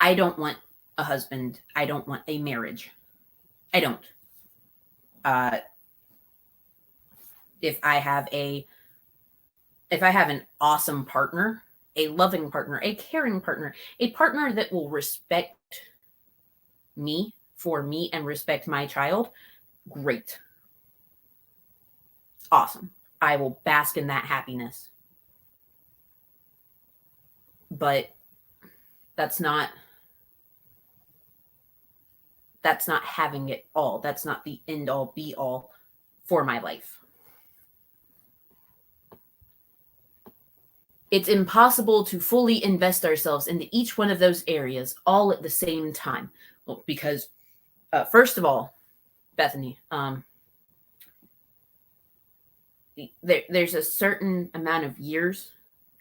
I don't want a husband. I don't want a marriage. I don't. If I have an awesome partner, a loving partner, a caring partner, a partner that will respect me for me and respect my child, great. Awesome. I will bask in that happiness. But that's not that's not having it all. That's not the end all be all for my life. It's impossible to fully invest ourselves into each one of those areas all at the same time. Well, because first of all, Bethany, there's a certain amount of years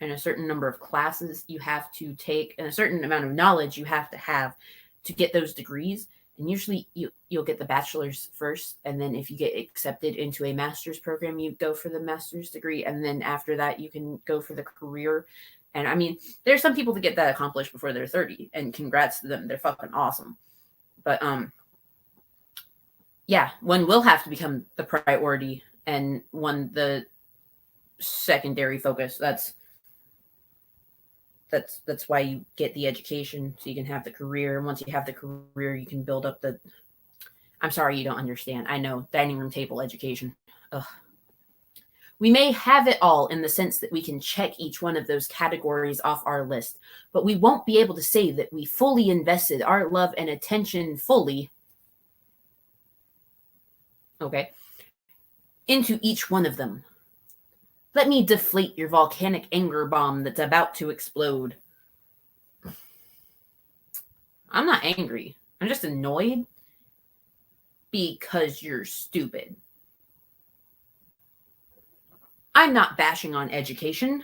and a certain number of classes you have to take and a certain amount of knowledge you have to get those degrees. And usually you'll get the bachelor's first. And then if you get accepted into a master's program, you go for the master's degree. And then after that, you can go for the career. And I mean, there's some people that get that accomplished before they're 30, and congrats to them. They're fucking awesome. But yeah, one will have to become the priority and one the secondary focus. That's why you get the education, so you can have the career. And once you have the career, you can build up the... I'm sorry you don't understand. I know, dining room table education. Ugh. We may have it all in the sense that we can check each one of those categories off our list, but we won't be able to say that we fully invested our love and attention fully, okay, into each one of them. Let me deflate your volcanic anger bomb that's about to explode. I'm not angry. I'm just annoyed because you're stupid. I'm not bashing on education.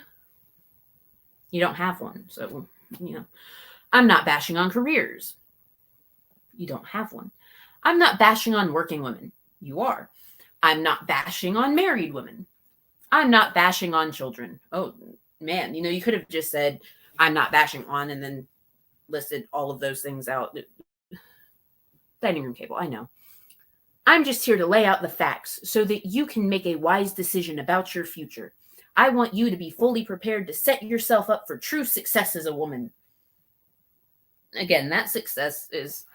You don't have one, so, you know. I'm not bashing on careers. You don't have one. I'm not bashing on working women. You are. I'm not bashing on married women. I'm not bashing on children. Oh, man. You know, you could have just said, I'm not bashing on, and then listed all of those things out. Dining room table, I know. I'm just here to lay out the facts so that you can make a wise decision about your future. I want you to be fully prepared to set yourself up for true success as a woman. Again, that success is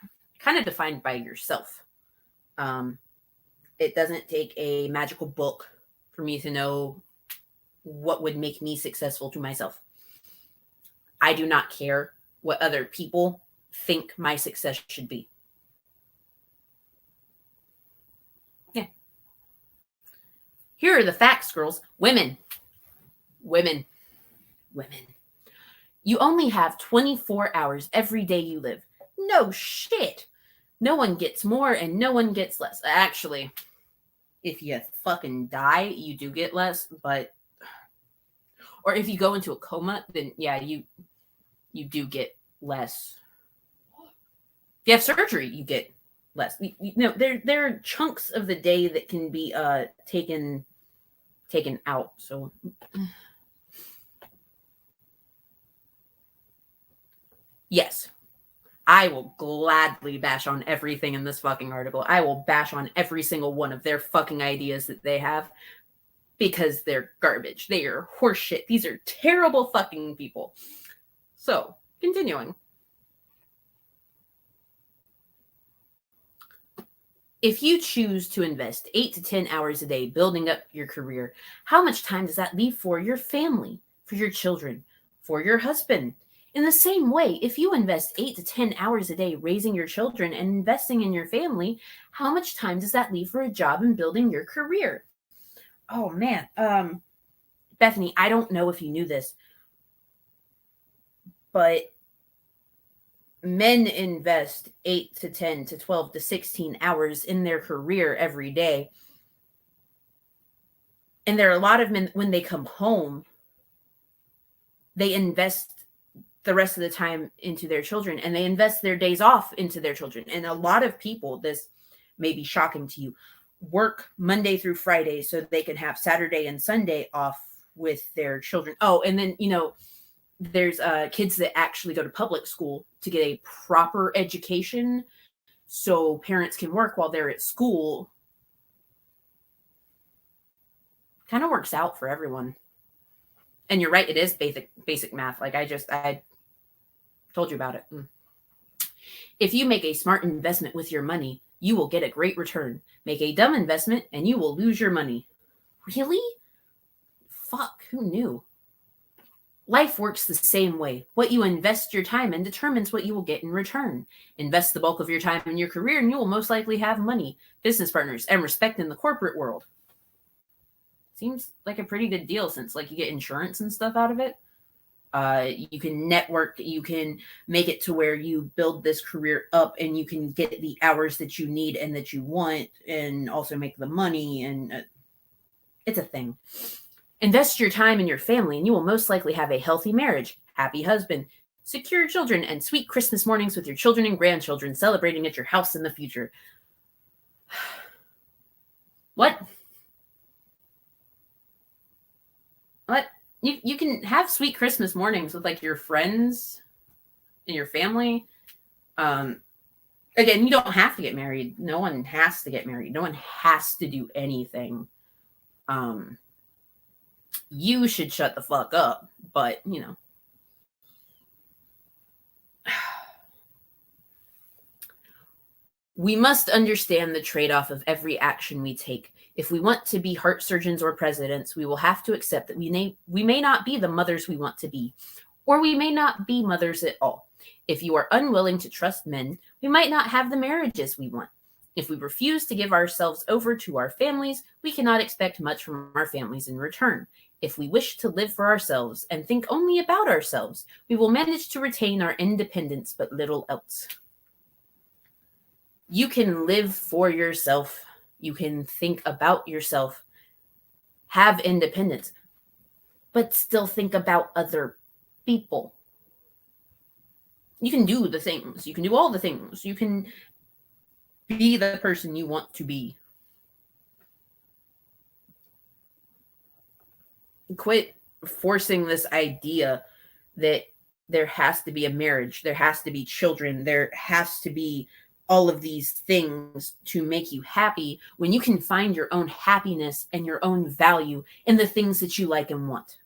kind of defined by yourself. It doesn't take a magical book for me to know what would make me successful to myself. I do not care what other people think my success should be. Yeah. Here are the facts, girls. Women. You only have 24 hours every day you live. No shit. No one gets more and no one gets less. Actually, if you fucking die, you do get less, but... Or if you go into a coma, then yeah, you do get less. If you have surgery, you get less. You know, there are chunks of the day that can be taken out. So yes, I will gladly bash on everything in this fucking article. I will bash on every single one of their fucking ideas that they have because they're garbage. They are horseshit. These are terrible fucking people. So, continuing. If you choose to invest 8 to 10 hours a day building up your career, how much time does that leave for your family, for your children, for your husband? In the same way, if you invest 8 to 10 hours a day raising your children and investing in your family, how much time does that leave for a job and building your career? Oh, man. Bethany, I don't know if you knew this, but men invest 8 to 10 to 12 to 16 hours in their career every day. And there are a lot of men, when they come home, they invest the rest of the time into their children, and they invest their days off into their children. And a lot of people, this may be shocking to you, work Monday through Friday so they can have Saturday and Sunday off with their children. Oh, and then, you know, there's kids that actually go to public school to get a proper education so parents can work while they're at school. Kind of works out for everyone. And you're right, it is basic math. Like I told you about it. If you make a smart investment with your money, you will get a great return. Make a dumb investment and you will lose your money. Really? Fuck, who knew? Life works the same way. What you invest your time in determines what you will get in return. Invest the bulk of your time in your career and you will most likely have money, business partners, and respect in the corporate world. Seems like a pretty good deal since like you get insurance and stuff out of it. You can network, you can make it to where you build this career up and you can get the hours that you need and that you want and also make the money, and it's a thing. Invest your time in your family and you will most likely have a healthy marriage, happy husband, secure children, and sweet Christmas mornings with your children and grandchildren celebrating at your house in the future. What? What? You can have sweet Christmas mornings with like your friends and your family. Again, you don't have to get married. No one has to get married. No one has to do anything. You should shut the fuck up, but you know. We must understand the trade-off of every action we take. If we want to be heart surgeons or presidents, we will have to accept that we may not be the mothers we want to be, or we may not be mothers at all. If you are unwilling to trust men, we might not have the marriages we want. If we refuse to give ourselves over to our families, we cannot expect much from our families in return. If we wish to live for ourselves and think only about ourselves, we will manage to retain our independence but little else. You can live for yourself. You can think about yourself, have independence, but still think about other people. You can do the things. You can do all the things. You can be the person you want to be. Quit forcing this idea that there has to be a marriage, there has to be children, there has to be all of these things to make you happy when you can find your own happiness and your own value in the things that you like and want.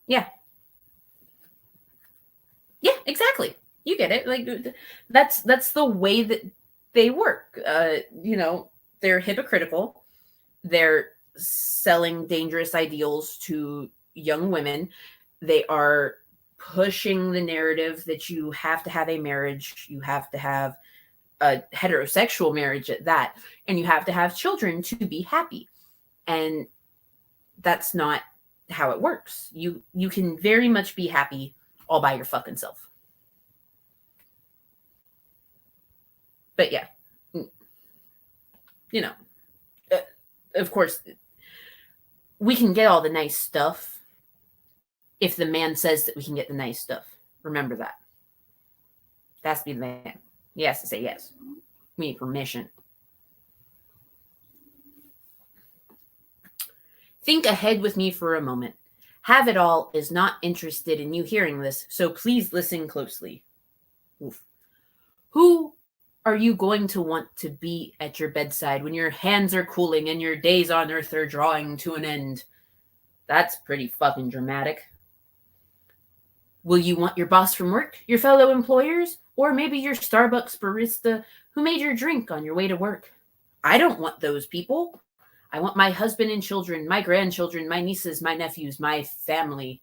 Yeah. Yeah, exactly. You get it. Like that's the way that they work. You know, they're hypocritical. They're selling dangerous ideals to young women. They are pushing the narrative that you have to have a marriage, you have to have a heterosexual marriage at that, and you have to have children to be happy. And that's not how it works. You can very much be happy all by your fucking self. But yeah, you know, of course, we can get all the nice stuff if the man says that we can get the nice stuff. Remember that. It has to be the man. He has to say yes. We need permission. Think ahead with me for a moment. Have It All is not interested in you hearing this, so please listen closely. Oof. Who are you going to want to be at your bedside when your hands are cooling and your days on earth are drawing to an end? That's pretty fucking dramatic. Will you want your boss from work, your fellow employers, or maybe your Starbucks barista who made your drink on your way to work? I don't want those people. I want my husband and children, my grandchildren, my nieces, my nephews, my family.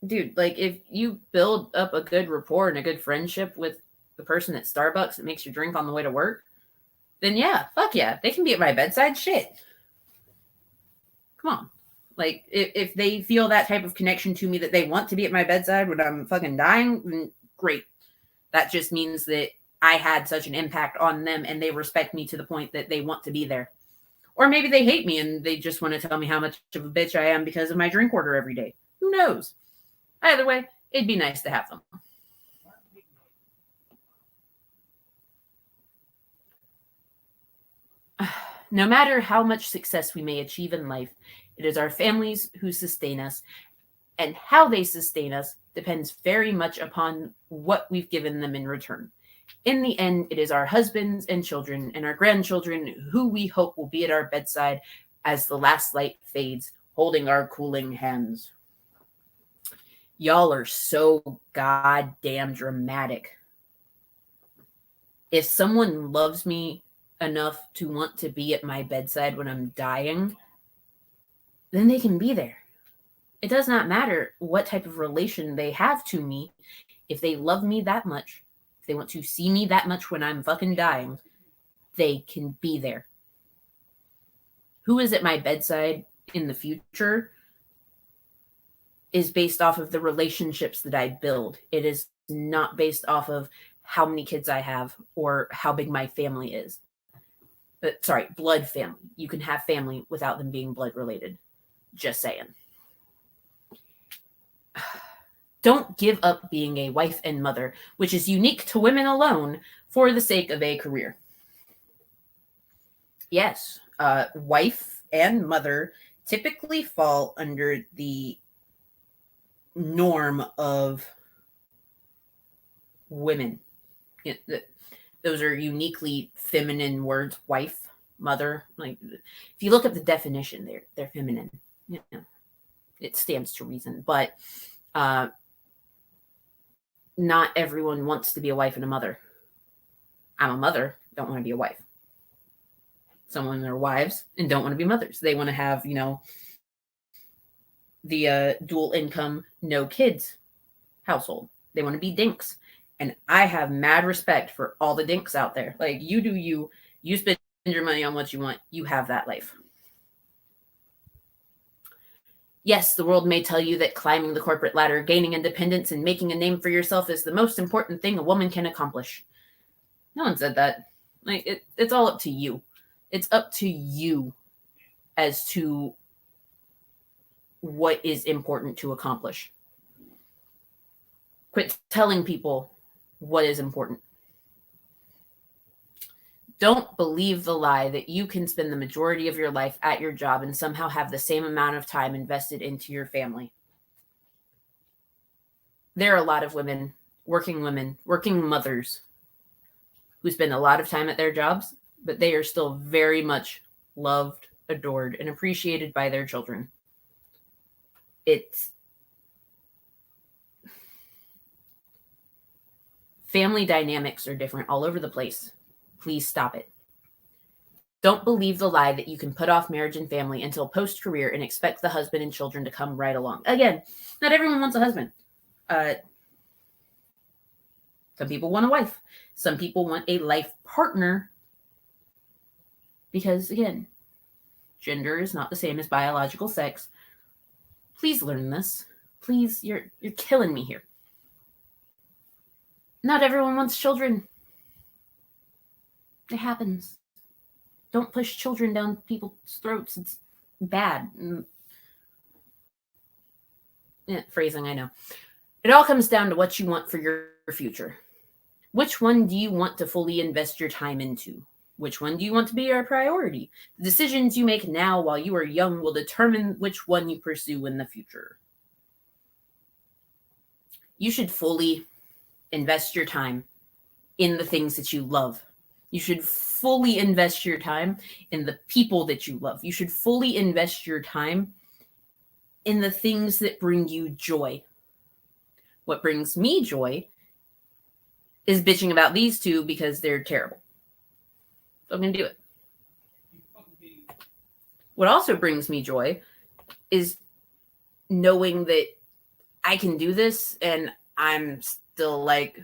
Dude, like if you build up a good rapport and a good friendship with the person at Starbucks that makes your drink on the way to work, then yeah, fuck yeah, they can be at my bedside. Shit. Come on. Like if they feel that type of connection to me that they want to be at my bedside when I'm fucking dying, then great. That just means that I had such an impact on them and they respect me to the point that they want to be there. Or maybe they hate me and they just want to tell me how much of a bitch I am because of my drink order every day. Who knows? Either way, it'd be nice to have them. No matter how much success we may achieve in life, it is our families who sustain us, and how they sustain us depends very much upon what we've given them in return. In the end, it is our husbands and children and our grandchildren who we hope will be at our bedside as the last light fades, holding our cooling hands. Y'all are so goddamn dramatic. If someone loves me enough to want to be at my bedside when I'm dying, then they can be there. It does not matter what type of relation they have to me. If they love me that much, if they want to see me that much when I'm fucking dying, they can be there. Who is at my bedside in the future is based off of the relationships that I build. It is not based off of how many kids I have or how big my family is. Sorry, blood family. You can have family without them being blood related. Just saying. Don't give up being a wife and mother, which is unique to women alone, for the sake of a career. Yes, wife and mother typically fall under the norm of women. Those are uniquely feminine words. Wife, mother. Like, if you look up the definition, they're feminine. You know, it stands to reason. But not everyone wants to be a wife and a mother. I'm a mother, don't want to be a wife. Some women are wives and don't want to be mothers. They want to have, the dual income, no kids household. They want to be dinks. And I have mad respect for all the dinks out there. Like, you do you spend your money on what you want. You have that life. Yes, the world may tell you that climbing the corporate ladder, gaining independence, and making a name for yourself is the most important thing a woman can accomplish. No one said that. Like, it's all up to you. It's up to you as to what is important to accomplish. Quit telling people what is important. Don't believe the lie that you can spend the majority of your life at your job and somehow have the same amount of time invested into your family. There are a lot of women, working mothers, who spend a lot of time at their jobs, but they are still very much loved, adored, and appreciated by their children. Family dynamics are different all over the place. Please stop it. Don't believe the lie that you can put off marriage and family until post-career and expect the husband and children to come right along. Again, not everyone wants a husband. Some people want a wife. Some people want a life partner. Because, again, gender is not the same as biological sex. Please learn this. Please, you're killing me here. Not everyone wants children. It happens. Don't push children down people's throats. It's bad. Phrasing, I know. It all comes down to what you want for your future. Which one do you want to fully invest your time into? Which one do you want to be your priority? The decisions you make now while you are young will determine which one you pursue in the future. You should fully invest your time in the things that you love. You should fully invest your time in the people that you love. You should fully invest your time in the things that bring you joy. What brings me joy is bitching about these two because they're terrible. So I'm going to do it. What also brings me joy is knowing that I can do this and I'm still like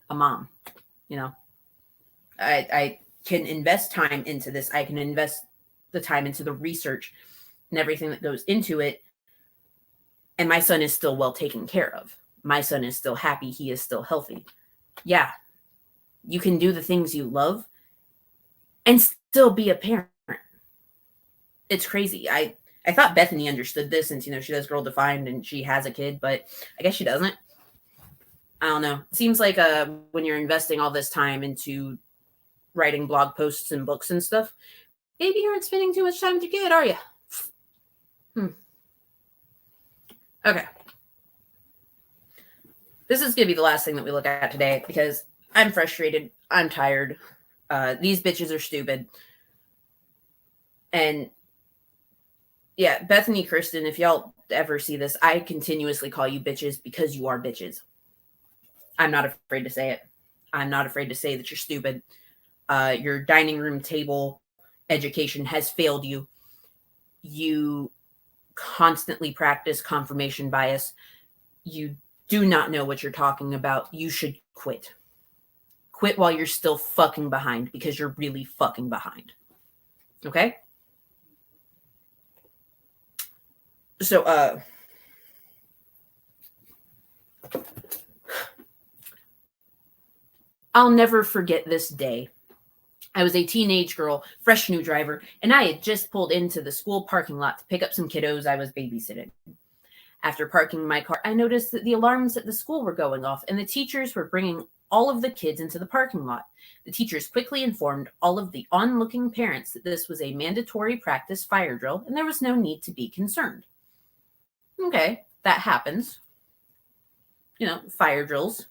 a mom, I can invest time into this. I can invest the time into the research and everything that goes into it. And my son is still well taken care of. My son is still happy. He is still healthy. Yeah. You can do the things you love and still be a parent. It's crazy. I thought Bethany understood this since, she does Girl Defined and she has a kid, but I guess she doesn't. I don't know. It seems like when you're investing all this time into writing blog posts and books and stuff, maybe you aren't spending too much time with your kid, are you? Okay. This is going to be the last thing that we look at today because I'm frustrated. I'm tired. These bitches are stupid. And yeah, Bethany, Kristen, if y'all ever see this, I continuously call you bitches because you are bitches. I'm not afraid to say it. I'm not afraid to say that you're stupid. Your dining room table education has failed you. You constantly practice confirmation bias. You do not know what you're talking about. You should quit. Quit while you're still fucking behind, because you're really fucking behind. Okay? So, I'll never forget this day. I was a teenage girl, fresh new driver, and I had just pulled into the school parking lot to pick up some kiddos I was babysitting. After parking my car, I noticed that the alarms at the school were going off, and the teachers were bringing all of the kids into the parking lot. The teachers quickly informed all of the onlooking parents that this was a mandatory practice fire drill, and there was no need to be concerned. Okay, that happens. You know, fire drills.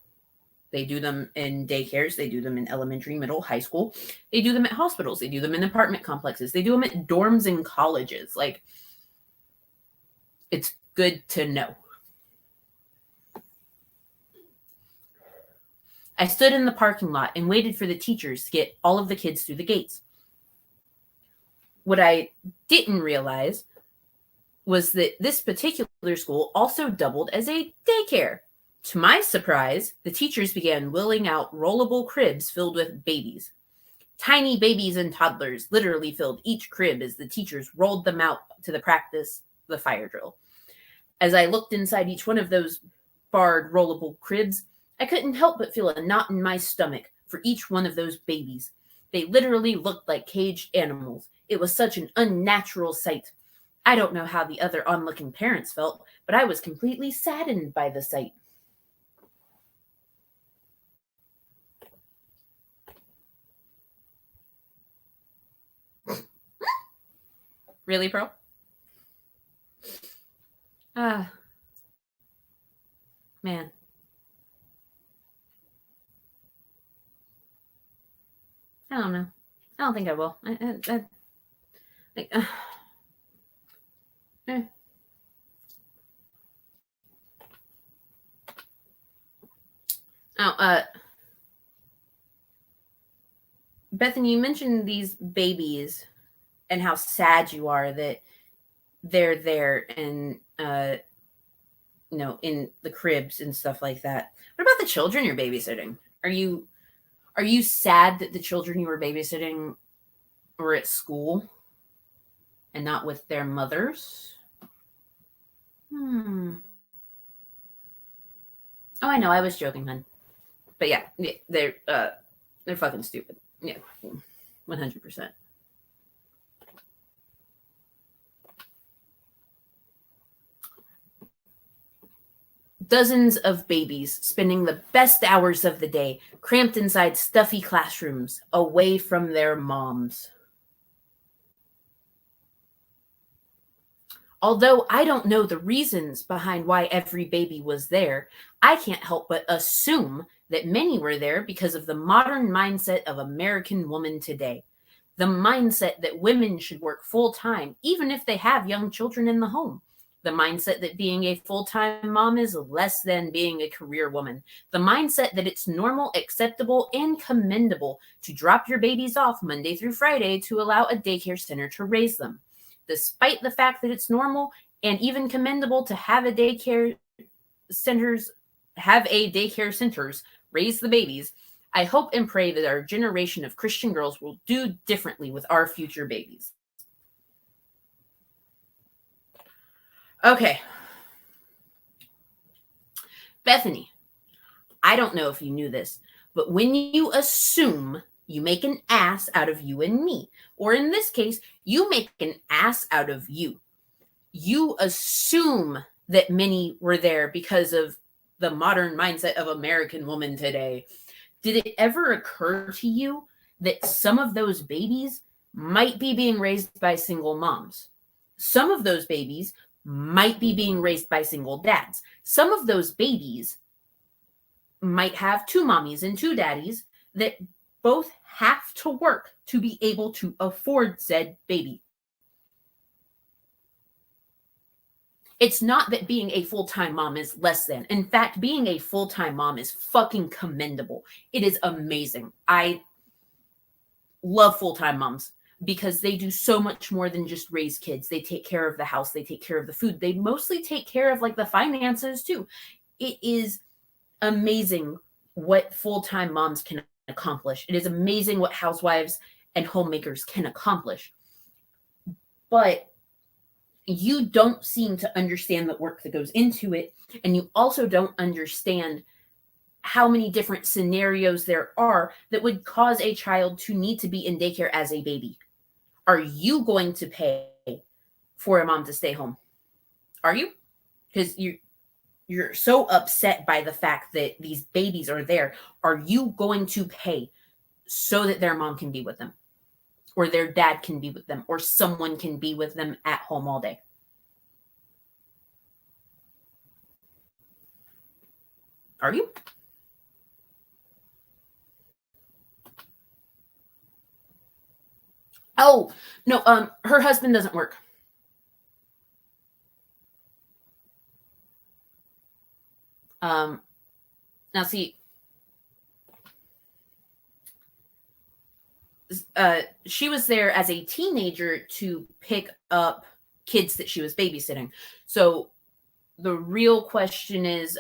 They do them in daycares. They do them in elementary, middle, high school. They do them at hospitals. They do them in apartment complexes. They do them at dorms and colleges. Like, it's good to know. I stood in the parking lot and waited for the teachers to get all of the kids through the gates. What I didn't realize was that this particular school also doubled as a daycare. To my surprise, the teachers began wheeling out rollable cribs filled with babies. Tiny babies and toddlers literally filled each crib as the teachers rolled them out to the fire drill. As I looked inside each one of those barred rollable cribs, I couldn't help but feel a knot in my stomach for each one of those babies. They literally looked like caged animals. It was such an unnatural sight. I don't know how the other onlooking parents felt, but I was completely saddened by the sight. Really, Pearl? Man. I don't know. I don't think I will. Bethany, you mentioned these babies and how sad you are that they're there and in the cribs and stuff like that. What about the children you're babysitting? Are you sad that the children you were babysitting were at school and not with their mothers? Oh, I know, I was joking, hun. But yeah, they're fucking stupid. Yeah, 100%. Dozens of babies spending the best hours of the day cramped inside stuffy classrooms away from their moms. Although I don't know the reasons behind why every baby was there, I can't help but assume that many were there because of the modern mindset of American woman today. The mindset that women should work full-time, even if they have young children in the home. The mindset that being a full-time mom is less than being a career woman. The mindset that it's normal, acceptable, and commendable to drop your babies off Monday through Friday to allow a daycare center to raise them. Despite the fact that it's normal and even commendable to have a daycare centers raise the babies, I hope and pray that our generation of Christian girls will do differently with our future babies. Okay. Bethany, I don't know if you knew this, but when you assume, you make an ass out of you and me. Or in this case, you make an ass out of you. You assume that many were there because of the modern mindset of American woman today. Did it ever occur to you that some of those babies might be being raised by single moms? Some of those babies might be being raised by single dads. Some of those babies might have two mommies and two daddies that both have to work to be able to afford said baby. It's not that being a full-time mom is less than. In fact, being a full-time mom is fucking commendable. It is amazing. I love full-time moms because they do so much more than just raise kids. They take care of the house. They take care of the food. They mostly take care of like the finances too. It is amazing what full-time moms can accomplish. It is amazing what housewives and homemakers can accomplish. But you don't seem to understand the work that goes into it. And you also don't understand how many different scenarios there are that would cause a child to need to be in daycare as a baby. Are you going to pay for a mom to stay home? Are you? Because you're so upset by the fact that these babies are there. Are you going to pay so that their mom can be with them? Or their dad can be with them? Or someone can be with them at home all day? Are you? Oh, no, her husband doesn't work. Now see, she was there as a teenager to pick up kids that she was babysitting. So the real question is,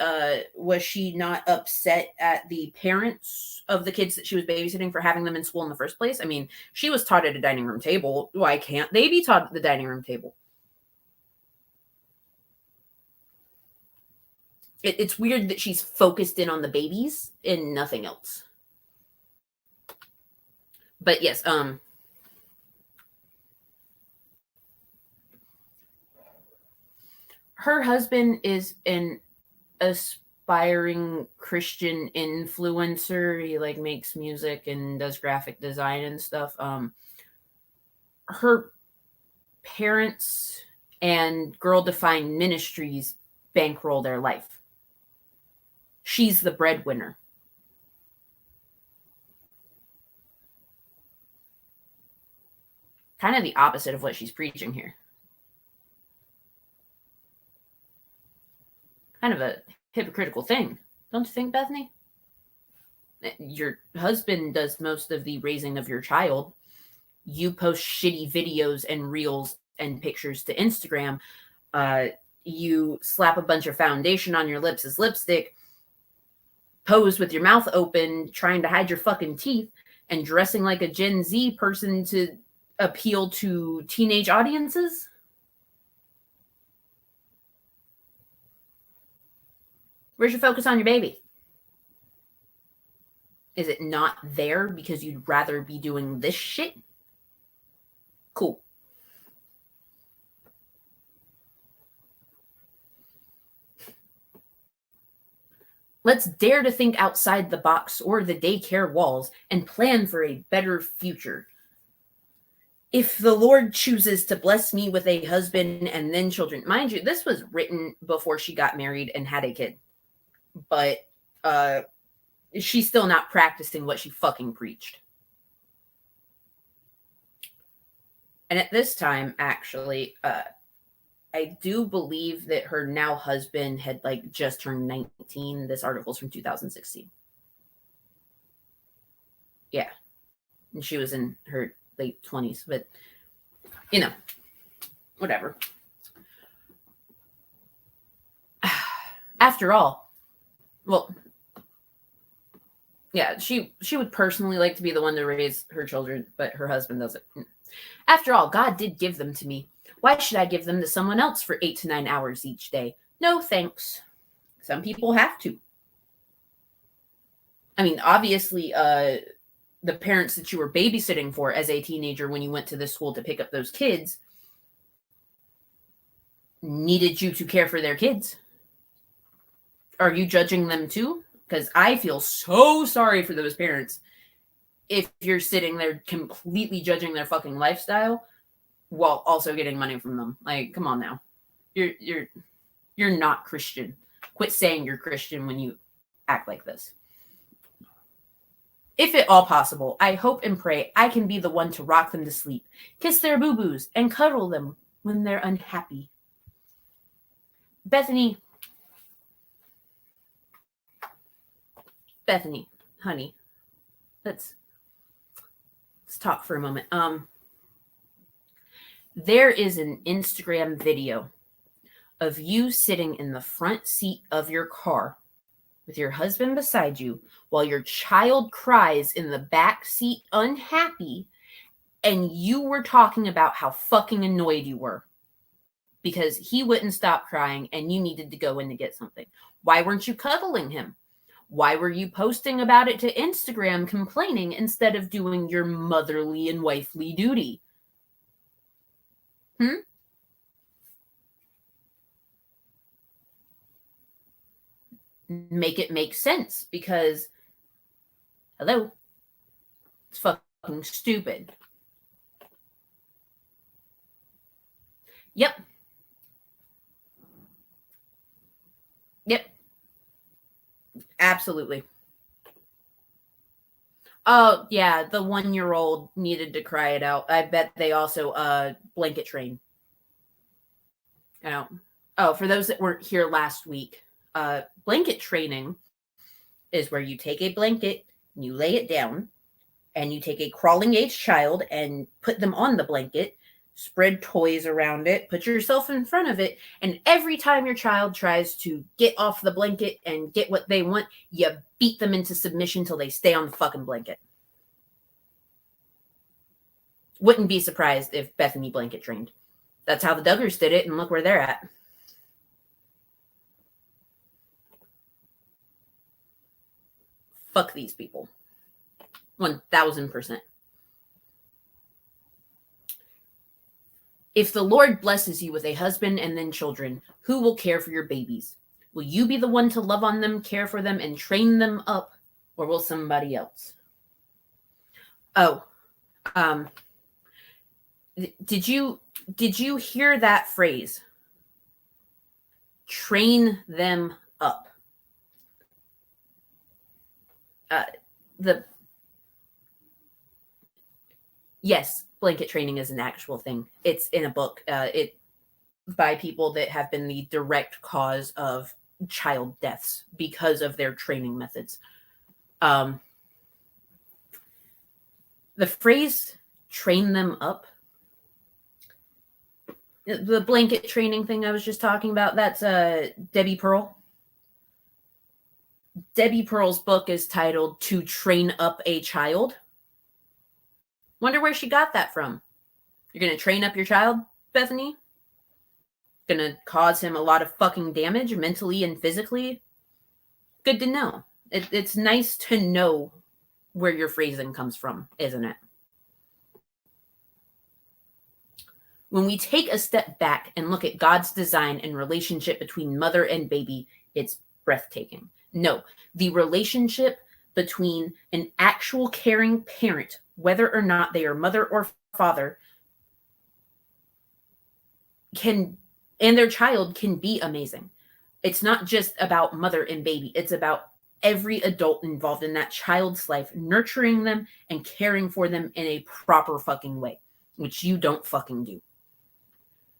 was she not upset at the parents of the kids that she was babysitting for having them in school in the first place? I mean, she was taught at a dining room table. Why can't they be taught at the dining room table? It's weird that she's focused in on the babies and nothing else. But yes, her husband is an aspiring Christian influencer. He like makes music and does graphic design and stuff. Her parents and Girl Defined Ministries bankroll their life. She's the breadwinner. Kind of the opposite of what she's preaching here. Kind of a hypocritical thing, don't you think, Bethany? Your husband does most of the raising of your child. You post shitty videos and reels and pictures to Instagram. You slap a bunch of foundation on your lips as lipstick, pose with your mouth open, trying to hide your fucking teeth, and dressing like a Gen Z person to appeal to teenage audiences. Where's your focus on your baby? Is it not there because you'd rather be doing this shit? Cool. Let's dare to think outside the box or the daycare walls and plan for a better future. If the Lord chooses to bless me with a husband and then children, mind you, this was written before she got married and had a kid. But she's still not practicing what she fucking preached. And at this time, actually, I do believe that her now husband had like just turned 19. This article's from 2016. Yeah. And she was in her late 20s, but you know, whatever. After all, well, yeah, she would personally like to be the one to raise her children, but her husband doesn't. After all, God did give them to me. Why should I give them to someone else for 8 to 9 hours each day? No, thanks. Some people have to. I mean, obviously, the parents that you were babysitting for as a teenager when you went to this school to pick up those kids needed you to care for their kids. Are you judging them too? Because I feel so sorry for those parents if you're sitting there completely judging their fucking lifestyle while also getting money from them. Like, come on now. You're not Christian. Quit saying you're Christian when you act like this. If at all possible, I hope and pray I can be the one to rock them to sleep, kiss their boo-boos, and cuddle them when they're unhappy. Bethany, honey, let's talk for a moment. There is an Instagram video of you sitting in the front seat of your car with your husband beside you while your child cries in the back seat unhappy, and you were talking about how fucking annoyed you were because he wouldn't stop crying and you needed to go in to get something. Why weren't you cuddling him? Why were you posting about it to Instagram complaining instead of doing your motherly and wifely duty? Make it make sense, because hello, it's fucking stupid. Yep. Absolutely. Oh yeah, the 1-year-old needed to cry it out. I bet they also blanket train. Oh, for those that weren't here last week, blanket training is where you take a blanket, you lay it down, and you take a crawling age child and put them on the blanket, spread toys around it, put yourself in front of it, and every time your child tries to get off the blanket and get what they want, you beat them into submission till they stay on the fucking blanket. Wouldn't be surprised if Bethany blanket trained. That's how the Duggars did it, and look where they're at. Fuck these people. 1000%. If the Lord blesses you with a husband and then children, who will care for your babies? Will you be the one to love on them, care for them, and train them up, or will somebody else? Oh, did you hear that phrase? Train them up. Yes, blanket training is an actual thing. It's in a book. It by people that have been the direct cause of child deaths because of their training methods. The phrase "train them up," the blanket training thing I was just talking about, that's Debbie Pearl. Debbie Pearl's book is titled "To Train Up a Child." Wonder where she got that from. You're going to train up your child, Bethany? Going to cause him a lot of fucking damage mentally and physically? Good to know. It's nice to know where your phrasing comes from, isn't it? When we take a step back and look at God's design and relationship between mother and baby, it's breathtaking. No, the relationship between an actual caring parent, whether or not they are mother or father, and their child can be amazing. It's not just about mother and baby. It's about every adult involved in that child's life, nurturing them and caring for them in a proper fucking way, which you don't fucking do.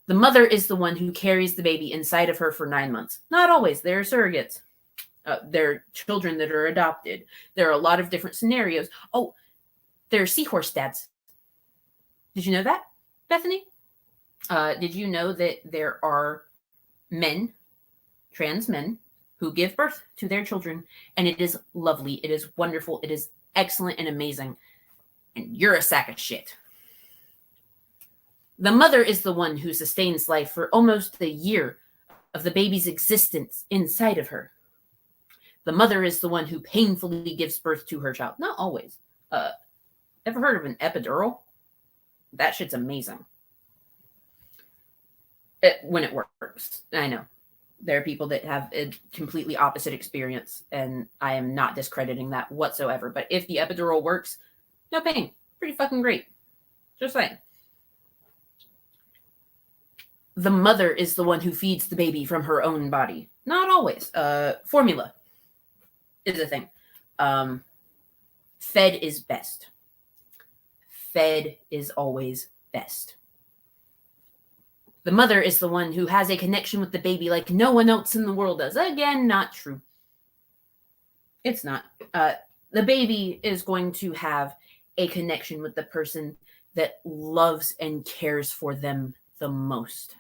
The mother is the one who carries the baby inside of her for 9 months. Not always. There are surrogates. There are children that are adopted. There are a lot of different scenarios. Oh, there are seahorse dads. Did you know that, Bethany? Did you know that there are men, trans men, who give birth to their children, and it is lovely, it is wonderful, it is excellent and amazing, and you're a sack of shit. The mother is the one who sustains life for almost a year of the baby's existence inside of her. The mother is the one who painfully gives birth to her child. Not always. Ever heard of an epidural? That shit's amazing. When it works. I know. There are people that have a completely opposite experience, and I am not discrediting that whatsoever. But if the epidural works, no pain. Pretty fucking great. Just saying. The mother is the one who feeds the baby from her own body. Not always. Formula is a thing. Fed is best. Fed is always best. The mother is the one who has a connection with the baby like no one else in the world does. Again, not true. It's not. The baby is going to have a connection with the person that loves and cares for them the most.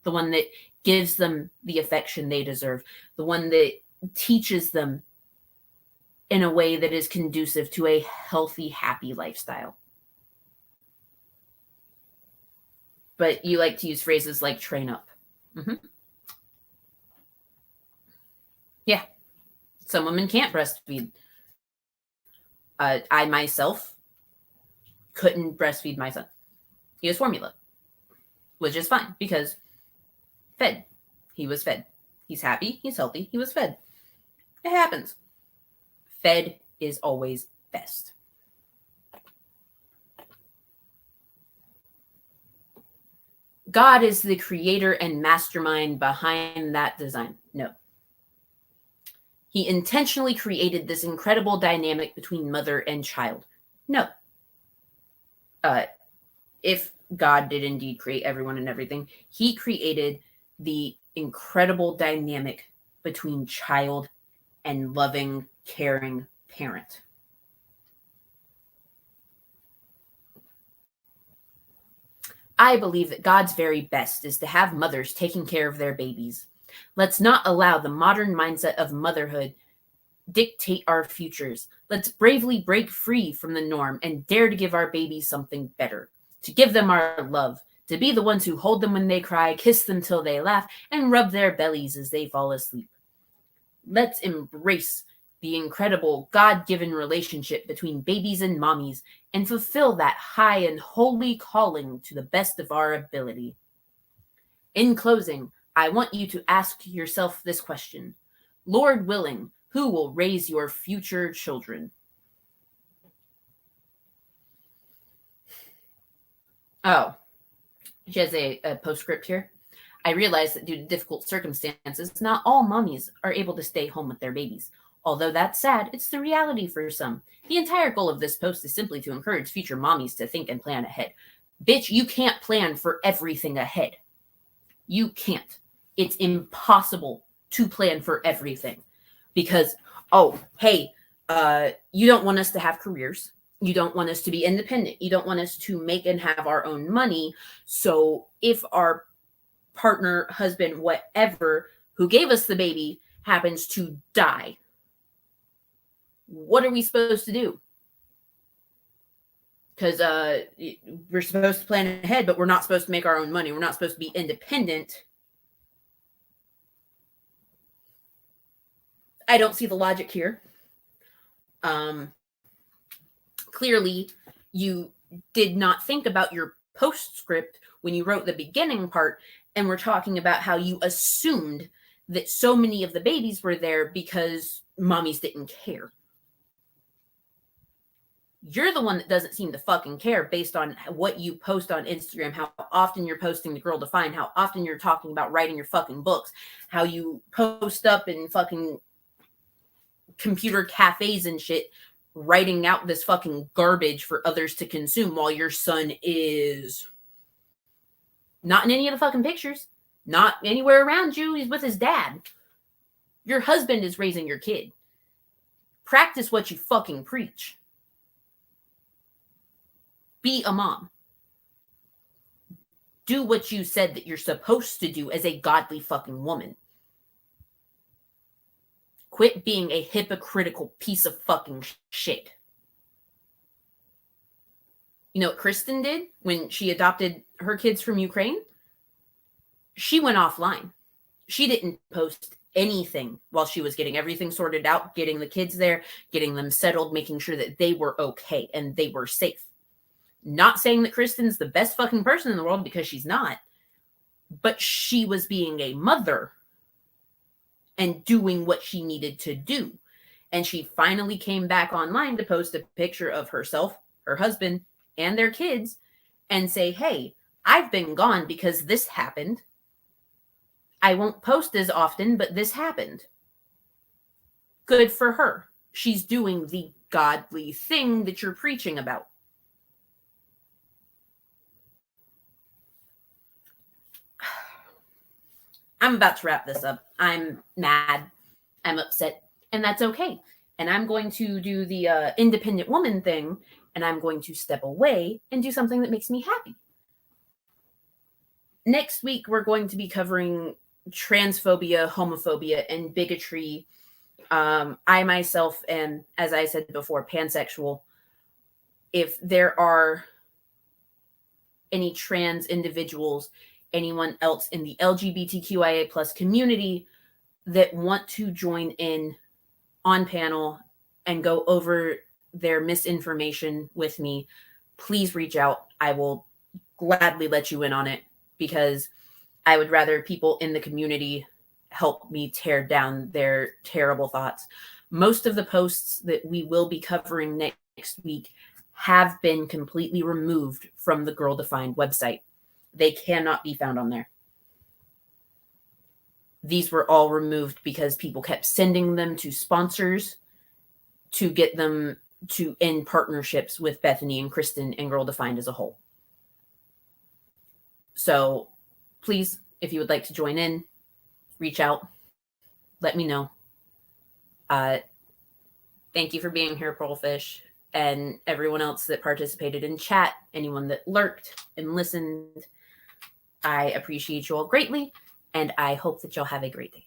The one that gives them the affection they deserve. The one that teaches them in a way that is conducive to a healthy, happy lifestyle. But you like to use phrases like train up. Mm-hmm. Yeah. Some women can't breastfeed. I myself couldn't breastfeed my son. He was formula, which is fine because fed. He was fed. He's happy. He's healthy. He was fed. It happens. Fed is always best. God is the creator and mastermind behind that design. No. He intentionally created this incredible dynamic between mother and child. No. If God did indeed create everyone and everything, he created the incredible dynamic between child and loving, caring parent. I believe that God's very best is to have mothers taking care of their babies. Let's not allow the modern mindset of motherhood dictate our futures. Let's bravely break free from the norm and dare to give our babies something better, to give them our love, to be the ones who hold them when they cry, kiss them till they laugh, and rub their bellies as they fall asleep. Let's embrace the incredible God-given relationship between babies and mommies and fulfill that high and holy calling to the best of our ability. In closing, I want you to ask yourself this question. Lord willing, who will raise your future children? Oh, she has a postscript here. I realize that due to difficult circumstances, not all mommies are able to stay home with their babies. Although that's sad, it's the reality for some. The entire goal of this post is simply to encourage future mommies to think and plan ahead. Bitch, you can't plan for everything ahead. You can't. It's impossible to plan for everything. Because, oh, hey, you don't want us to have careers. You don't want us to be independent. You don't want us to make and have our own money. So if our partner, husband, whatever, who gave us the baby happens to die, what are we supposed to do? Because we're supposed to plan ahead, but we're not supposed to make our own money. We're not supposed to be independent. I don't see the logic here. Clearly, you did not think about your postscript when you wrote the beginning part, and we're talking about how you assumed that so many of the babies were there because mommies didn't care. You're the one that doesn't seem to fucking care based on what you post on Instagram, how often you're posting the Girl Defined, how often you're talking about writing your fucking books, how you post up in fucking computer cafes and shit, writing out this fucking garbage for others to consume while your son is not in any of the fucking pictures, not anywhere around you. He's with his dad. Your husband is raising your kid. Practice what you fucking preach. Be a mom. Do what you said that you're supposed to do as a godly fucking woman. Quit being a hypocritical piece of fucking shit. You know what Kristen did when she adopted her kids from Ukraine? She went offline. She didn't post anything while she was getting everything sorted out, getting the kids there, getting them settled, making sure that they were okay and they were safe. Not saying that Kristen's the best fucking person in the world, because she's not. But she was being a mother and doing what she needed to do. And she finally came back online to post a picture of herself, her husband, and their kids and say, hey, I've been gone because this happened. I won't post as often, but this happened. Good for her. She's doing the godly thing that you're preaching about. I'm about to wrap this up. I'm mad. I'm upset. And that's okay. And I'm going to do the independent woman thing. And I'm going to step away and do something that makes me happy. Next week, we're going to be covering transphobia, homophobia, and bigotry. I myself am, as I said before, pansexual. If there are any trans individuals, anyone else in the LGBTQIA plus community that want to join in on panel and go over their misinformation with me, please reach out. I will gladly let you in on it, because I would rather people in the community help me tear down their terrible thoughts. Most of the posts that we will be covering next week have been completely removed from the Girl Defined website. They cannot be found on there. These were all removed because people kept sending them to sponsors to get them to end partnerships with Bethany and Kristen and Girl Defined as a whole. So please, if you would like to join in, reach out, let me know. Thank you for being here, Pearlfish, and everyone else that participated in chat, anyone that lurked and listened. I appreciate you all greatly, and I hope that you'll have a great day.